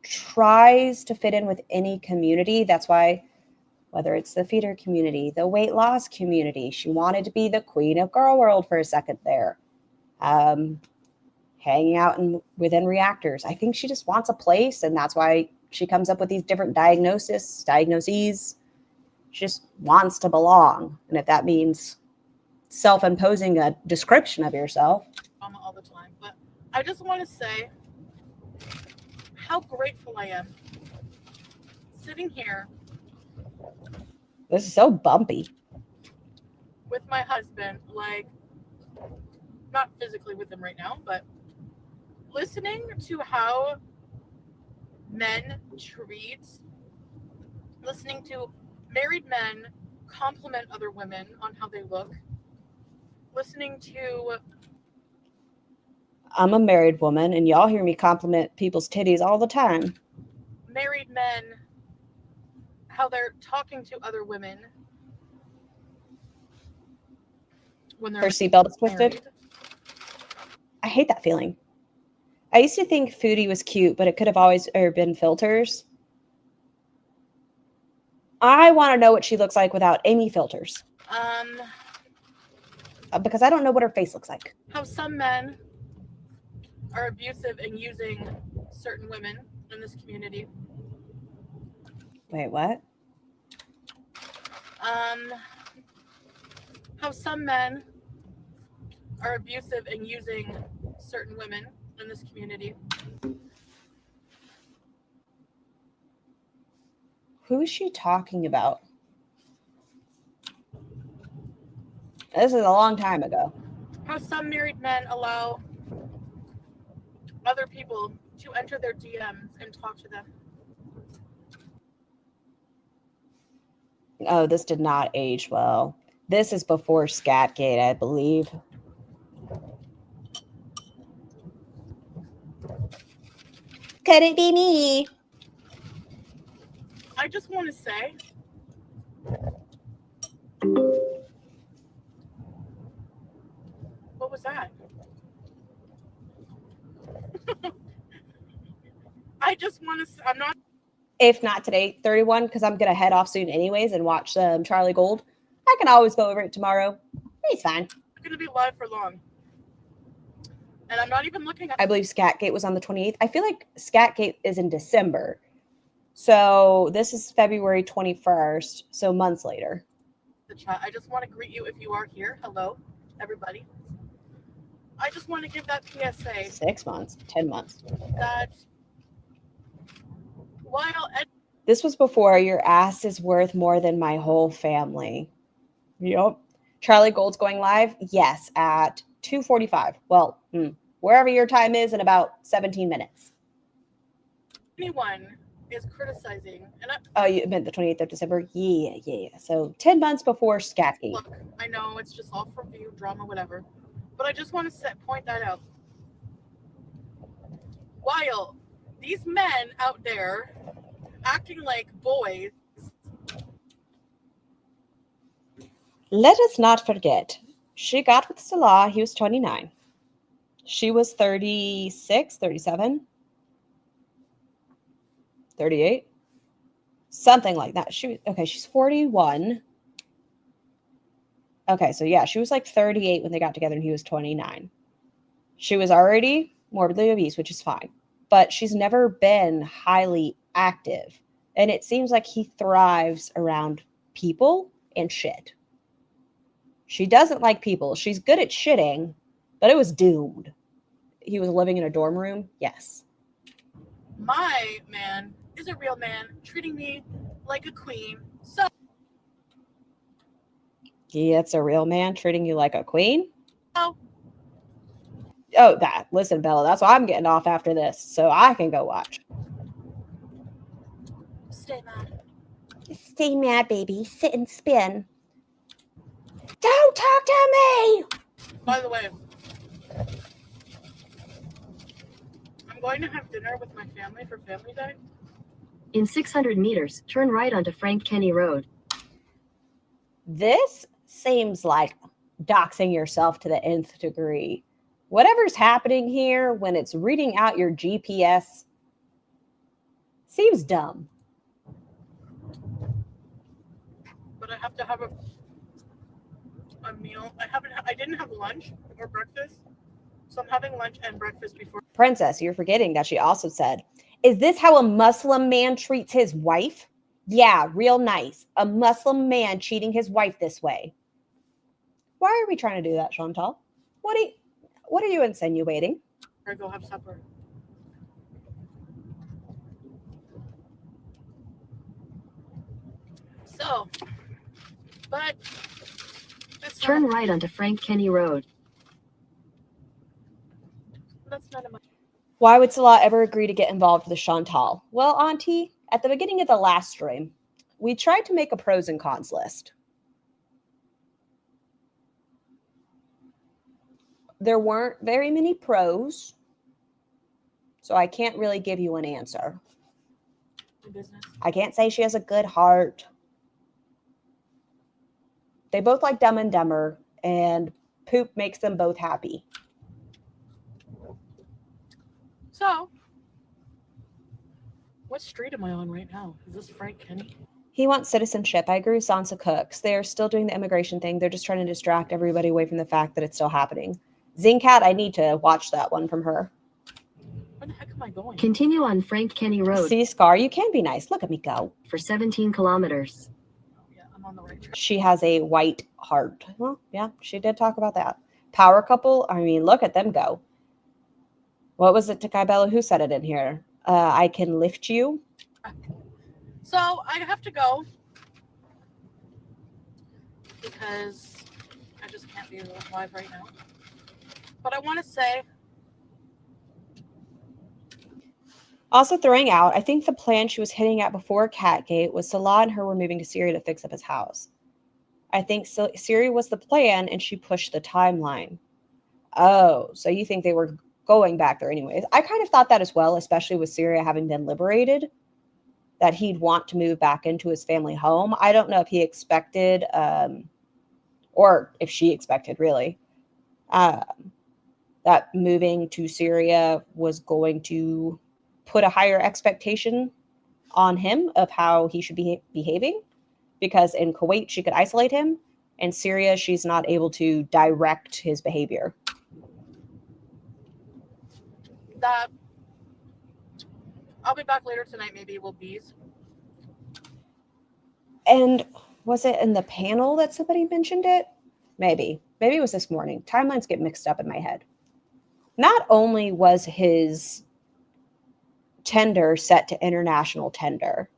tries to fit in with any community. That's why, whether it's the feeder community, the weight loss community, she wanted to be the queen of girl world for a second there. Hanging out within reactors. I think she just wants a place, and that's why she comes up with these different diagnoses. She just wants to belong. And if that means self-imposing a description of yourself. All the time. But I just want to say how grateful I am sitting here This is so bumpy. with my husband, like, not physically with him right now, but listening to how men treat, listening to married men compliment other women on how they look, listening to I'm a married woman, and y'all hear me compliment people's titties all the time. married men, how they're talking to other women when they're Her seatbelt is twisted. married. I hate that feeling. I used to think Foodie was cute, but it could have always been filters. I want to know what she looks like without any filters. Because I don't know what her face looks like. How some men are abusive and using certain women in this community. Wait, what? How some men are abusive and using certain women in this community. Who is she talking about? This is a long time ago. How some married men allow other people to enter their DMs and talk to them. Oh, this did not age well. This is before Scatgate, I believe. Couldn't be me. I just want to say, what was that? I just want to, I'm not. If not today, 31, because I'm going to head off soon anyways and watch Charlie Gold. I can always go over it tomorrow. It's fine. I'm going to be live for long. And I'm not even looking at. I believe Scatgate was on the 28th. I feel like Scatgate is in December. So this is February 21st. So months later. The chat. I just want to greet you if you are here. Hello, everybody. I just want to give that PSA. 6 months, 10 months. That while this was before your ass is worth more than my whole family. Yep. Charlie Gold's going live? Yes, at 2:45. Well, wherever your time is in about 17 minutes. anyone is criticizing, and Oh, you meant the 28th of December? Yeah. So 10 months before Scatgate. look, I know it's just all for view, drama, whatever, but I just want to point that out. While these men out there acting like boys. Let us not forget, she got with Salah, he was 29. She was 36, 37, 38, something like that. She's 41. Okay, so yeah, she was like 38 when they got together and he was 29. She was already morbidly obese, which is fine, but she's never been highly active. And it seems like he thrives around people and shit. She doesn't like people. She's good at shitting, but it was doomed. He was living in a dorm room. Yes. My man is a real man, treating me like a queen. So It's a real man treating you like a queen? Oh, that. Listen, Bella, that's why I'm getting off after this, so I can go watch. stay mad. Stay mad, baby. Sit and spin. Don't talk to me! By the way, I'm going to have dinner with my family for Family Day. In 600 meters, turn right onto Frank Kenny Road. This seems like doxing yourself to the nth degree. Whatever's happening here when it's reading out your GPS seems dumb. But I have to have a meal. I didn't have lunch or breakfast, so I'm having lunch and breakfast before. Princess, you're forgetting that she also said, is this how a Muslim man treats his wife? Yeah, real nice. A Muslim man cheating his wife this way. Why are we trying to do that, Chantal? What are you insinuating? I go have supper. So, but it's Turn not, right onto Frank Kenny Road. that's none of my. Why would Salah ever agree to get involved with Chantal? Well, Auntie, at the beginning of the last stream, we tried to make a pros and cons list. There weren't very many pros, so I can't really give you an answer. Business. I can't say she has a good heart. They both like Dumb and Dumber, and poop makes them both happy. So, what street am I on right now? Is this Frank Kenny? He wants citizenship. I agree with Sansa Cooks. They are still doing the immigration thing. They're just trying to distract everybody away from the fact that it's still happening. Zingcat, I need to watch that one from her. Where the heck am I going? Continue on Frank Kenny Road See, Scar, you can be nice. Look at me go. for 17 kilometers. Oh, yeah, I'm on the right track. She has a white heart. Well, yeah, she did talk about that. Power couple, I mean, look at them go. What was it, Takai Bella? Who said it in here? I can lift you. So, I have to go because I just can't be live right now. But I want to say, Also throwing out, I think the plan she was hitting at before Catgate was Salah and her were moving to Syria to fix up his house. I think Syria was the plan and she pushed the timeline. Oh, so you think they were going back there anyways. I kind of thought that as well, especially with Syria having been liberated, that he'd want to move back into his family home. I don't know if he expected, or if she expected really, that moving to Syria was going to put a higher expectation on him of how he should be behaving, because in Kuwait she could isolate him, in Syria she's not able to direct his behavior. that I'll be back later tonight. Maybe we'll bees. And was it in the panel that somebody mentioned it? Maybe it was this morning. Timelines get mixed up in my head. Not only was his tender set to international tender,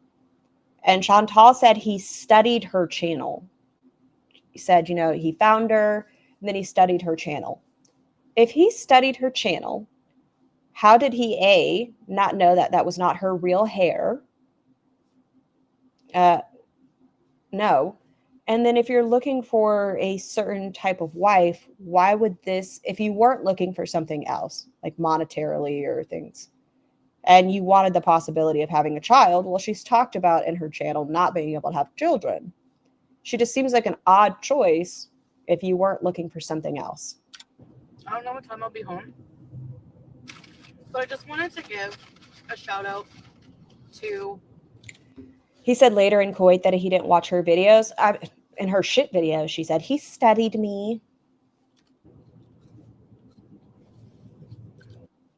and Chantal said he studied her channel. He said, he found her and then he studied her channel. If he studied her channel, how did he, A, not know that that was not her real hair? No. And then if you're looking for a certain type of wife, why would this, if you weren't looking for something else, like monetarily or things, and you wanted the possibility of having a child, well, she's talked about in her channel not being able to have children. She just seems like an odd choice if you weren't looking for something else. I don't know what time I'll be home, but I just wanted to give a shout out to. He said later in Kuwait that he didn't watch her videos. In her shit videos, she said, he studied me.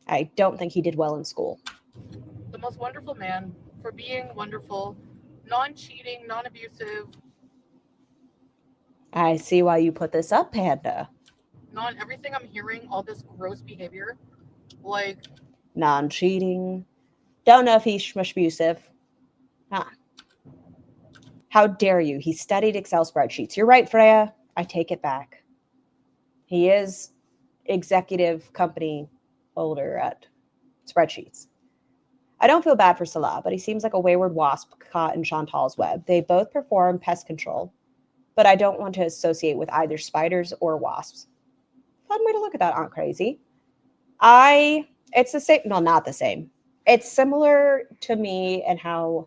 I don't think he did well in school. The most wonderful man for being wonderful, non-cheating, non-abusive. I see why you put this up, Panda. Everything I'm hearing, all this gross behavior, like Non-cheating. Don't know if he's abusive. How dare you? He studied Excel spreadsheets. You're right, Freya. I take it back. He is executive company holder at spreadsheets. I don't feel bad for Salah, but he seems like a wayward wasp caught in Chantal's web. They both perform pest control, but I don't want to associate with either spiders or wasps. Fun way to look at that, Aunt Crazy. It's the same. No, not the same. It's similar to me and how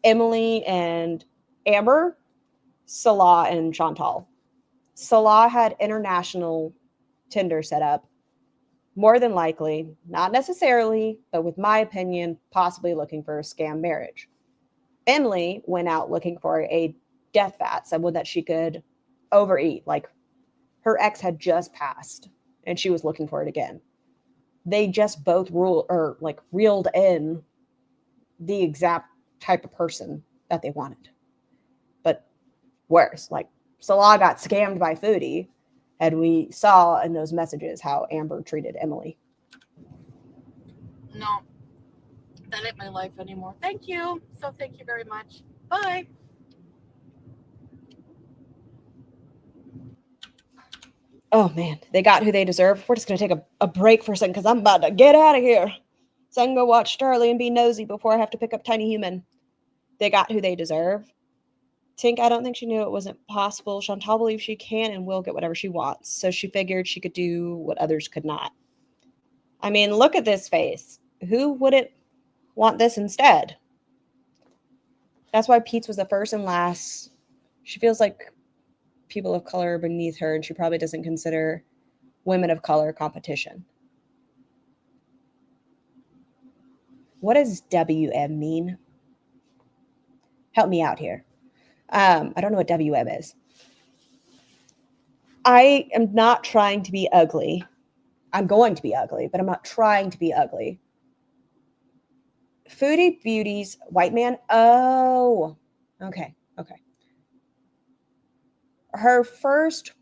Emily and Amber, Salah and Chantal. Salah had international Tinder set up. More than likely, not necessarily, but with my opinion, possibly looking for a scam marriage. Emily went out looking for a death vat, someone that she could overeat. Like her ex had just passed and she was looking for it again. They just both reeled in the exact type of person that they wanted. But worse, like Salah got scammed by Foodie, and we saw in those messages how Amber treated Emily. No, that ain't my life anymore. Thank you. So thank you very much. Bye. Oh man, they got who they deserve. We're just gonna take a break for a second because I'm about to get out of here. So I can go watch Charlie and be nosy before I have to pick up Tiny Human. They got who they deserve. Tink, I don't think she knew it wasn't possible. Chantal believes she can and will get whatever she wants. So she figured she could do what others could not. I mean, look at this face. Who wouldn't want this instead? That's why Pete's was the first and last. She feels like people of color are beneath her, and she probably doesn't consider women of color competition. What does WM mean? Help me out here. I don't know what WM is. I am not trying to be ugly. I'm going to be ugly, but I'm not trying to be ugly. Foodie Beauty's white man. Oh, okay. Her first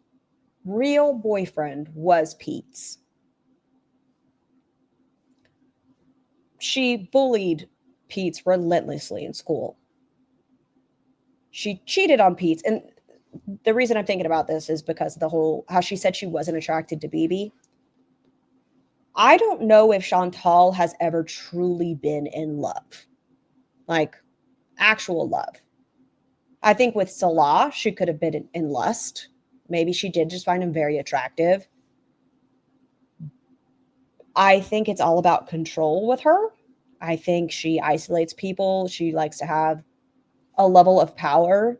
real boyfriend was Pete's. She bullied Pete's relentlessly in school. She cheated on Pete's. And the reason I'm thinking about this is because of the whole, how she said she wasn't attracted to BB. I don't know if Chantal has ever truly been in love. Like, actual love. I think with Salah, she could have been in lust. Maybe she did just find him very attractive. I think it's all about control with her. I think she isolates people. She likes to have a level of power.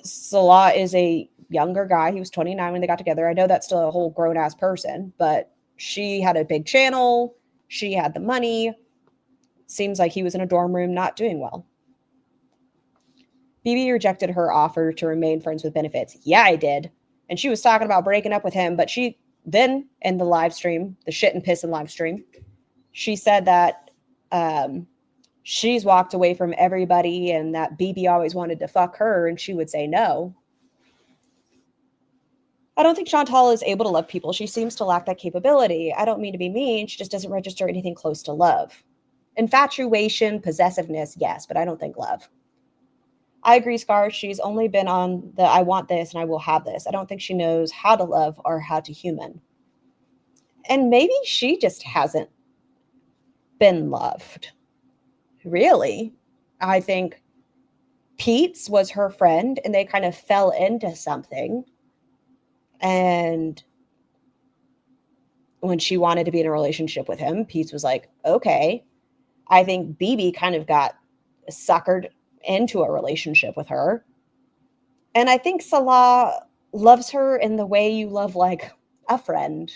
Salah is a younger guy. He was 29 when they got together. I know that's still a whole grown-ass person, but she had a big channel. She had the money. Seems like he was in a dorm room not doing well. BB rejected her offer to remain friends with benefits. Yeah, I did. And she was talking about breaking up with him, but she then, in the live stream, the shit and piss and live stream, she said that she's walked away from everybody and that BB always wanted to fuck her and she would say no. I don't think Chantal is able to love people. She seems to lack that capability. I don't mean to be mean. She just doesn't register anything close to love. Infatuation, possessiveness, yes, but I don't think love. I agree, Scar. She's only been on the I want this and I will have this. I don't think she knows how to love or how to human. And maybe she just hasn't been loved. Really? I think Pete's was her friend and they kind of fell into something. And when she wanted to be in a relationship with him, Pete's was like, okay. I think BB kind of got suckered into a relationship with her. And I think Salah loves her in the way you love like a friend.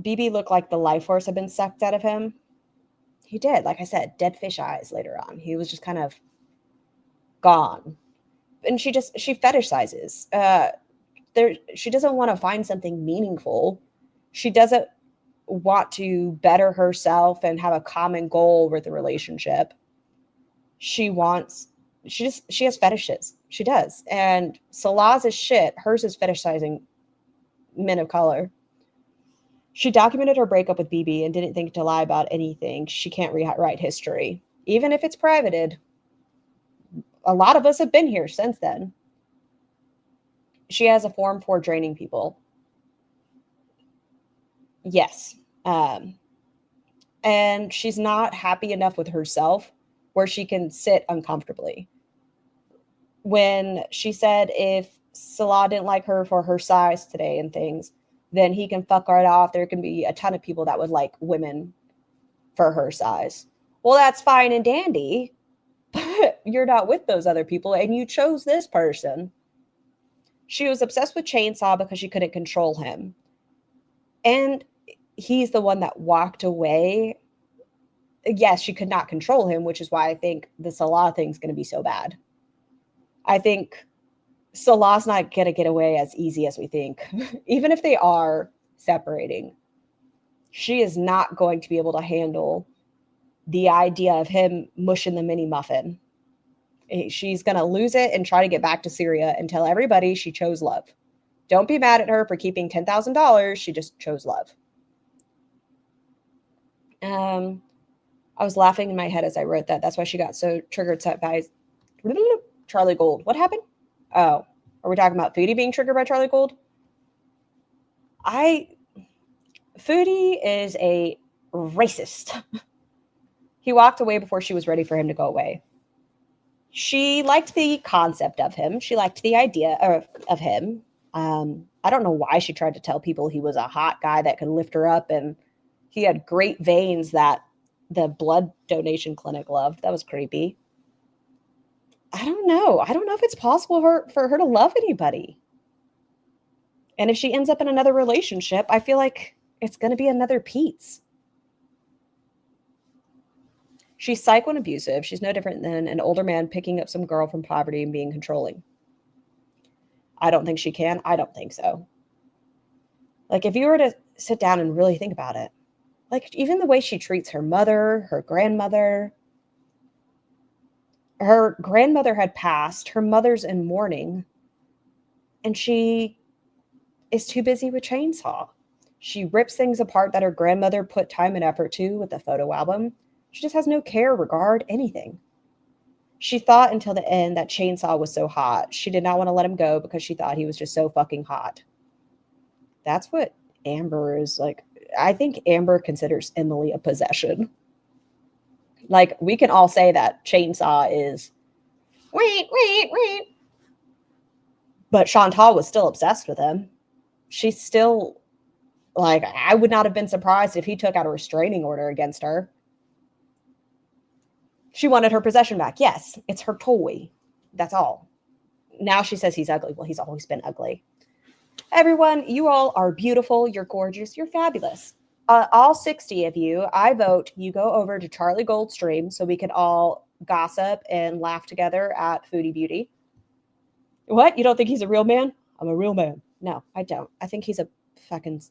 BB looked like the life force had been sucked out of him. He did, like I said, dead fish eyes later on. He was just kind of gone. And she fetishizes. She doesn't want to find something meaningful. She doesn't want to better herself and have a common goal with the relationship. She has fetishes. She does. And Salah's is shit. Hers is fetishizing men of color. She documented her breakup with BB and didn't think to lie about anything. She can't rewrite history. Even if it's privated. A lot of us have been here since then. She has a form for draining people. Yes. And she's not happy enough with herself where she can sit uncomfortably. When she said if Salah didn't like her for her size today and things, then he can fuck right off. There can be a ton of people that would like women for her size. Well, that's fine and dandy, but you're not with those other people and you chose this person. She was obsessed with Chainsaw because she couldn't control him. And he's the one that walked away. Yes, she could not control him, which is why I think the Salah thing is going to be so bad. I think Salah's not going to get away as easy as we think. Even if they are separating, she is not going to be able to handle the idea of him mushing the mini muffin. She's going to lose it and try to get back to Syria and tell everybody she chose love. Don't be mad at her for keeping $10,000. She just chose love. I was laughing in my head as I wrote that. That's why she got so triggered by Charlie Gold. What happened? Oh, Are we talking about Foodie being triggered by Charlie Gold? Foodie is a racist. He walked away before she was ready for him to go away. She liked the concept of him. She liked the idea of him. I don't know why she tried to tell people he was a hot guy that could lift her up, and he had great veins that the blood donation clinic loved. That was creepy. I don't know. I don't know if it's possible for her to love anybody. And if she ends up in another relationship, I feel like it's going to be another Pete's. She's psycho and abusive. She's no different than an older man picking up some girl from poverty and being controlling. I don't think she can. I don't think so. Like, if you were to sit down and really think about it, like, even the way she treats her mother, her grandmother. Her grandmother had passed. Her mother's in mourning. And she is too busy with Chainsaw. She rips things apart that her grandmother put time and effort to with the photo album. She just has no care, regard, anything. She thought until the end that Chainsaw was so hot. She did not want to let him go because she thought he was just so fucking hot. That's what Amber is like. I think Amber considers Emily a possession. Like, we can all say that Chainsaw is wait. But Chantal was still obsessed with him. She's still, like, I would not have been surprised if he took out a restraining order against her. She wanted her possession back. Yes, it's her toy. That's all. Now she says he's ugly. Well, he's always been ugly. Everyone, you all are beautiful. You're gorgeous. You're fabulous. All 60 of you, I vote you go over to Charlie Gold's stream so we can all gossip and laugh together at Foodie Beauty. What? You don't think he's a real man? I'm a real man. No, I don't. I think he's a fucking...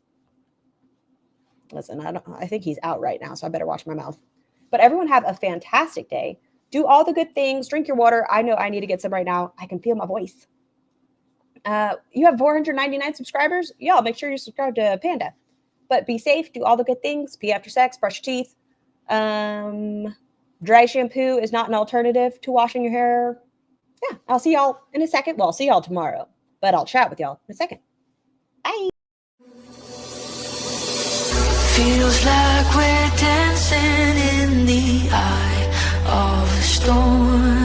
Listen, I think he's out right now, so I better watch my mouth. But everyone have a fantastic day. Do all the good things. Drink your water. I know I need to get some right now. I can feel my voice. You have 499 subscribers. Y'all, make sure you subscribe to Panda. But be safe. Do all the good things. Pee after sex. Brush your teeth. Dry shampoo is not an alternative to washing your hair. Yeah, I'll see y'all in a second. Well, I'll see y'all tomorrow. But I'll chat with y'all in a second. Bye. Feels like we're dancing in the eye of the storm.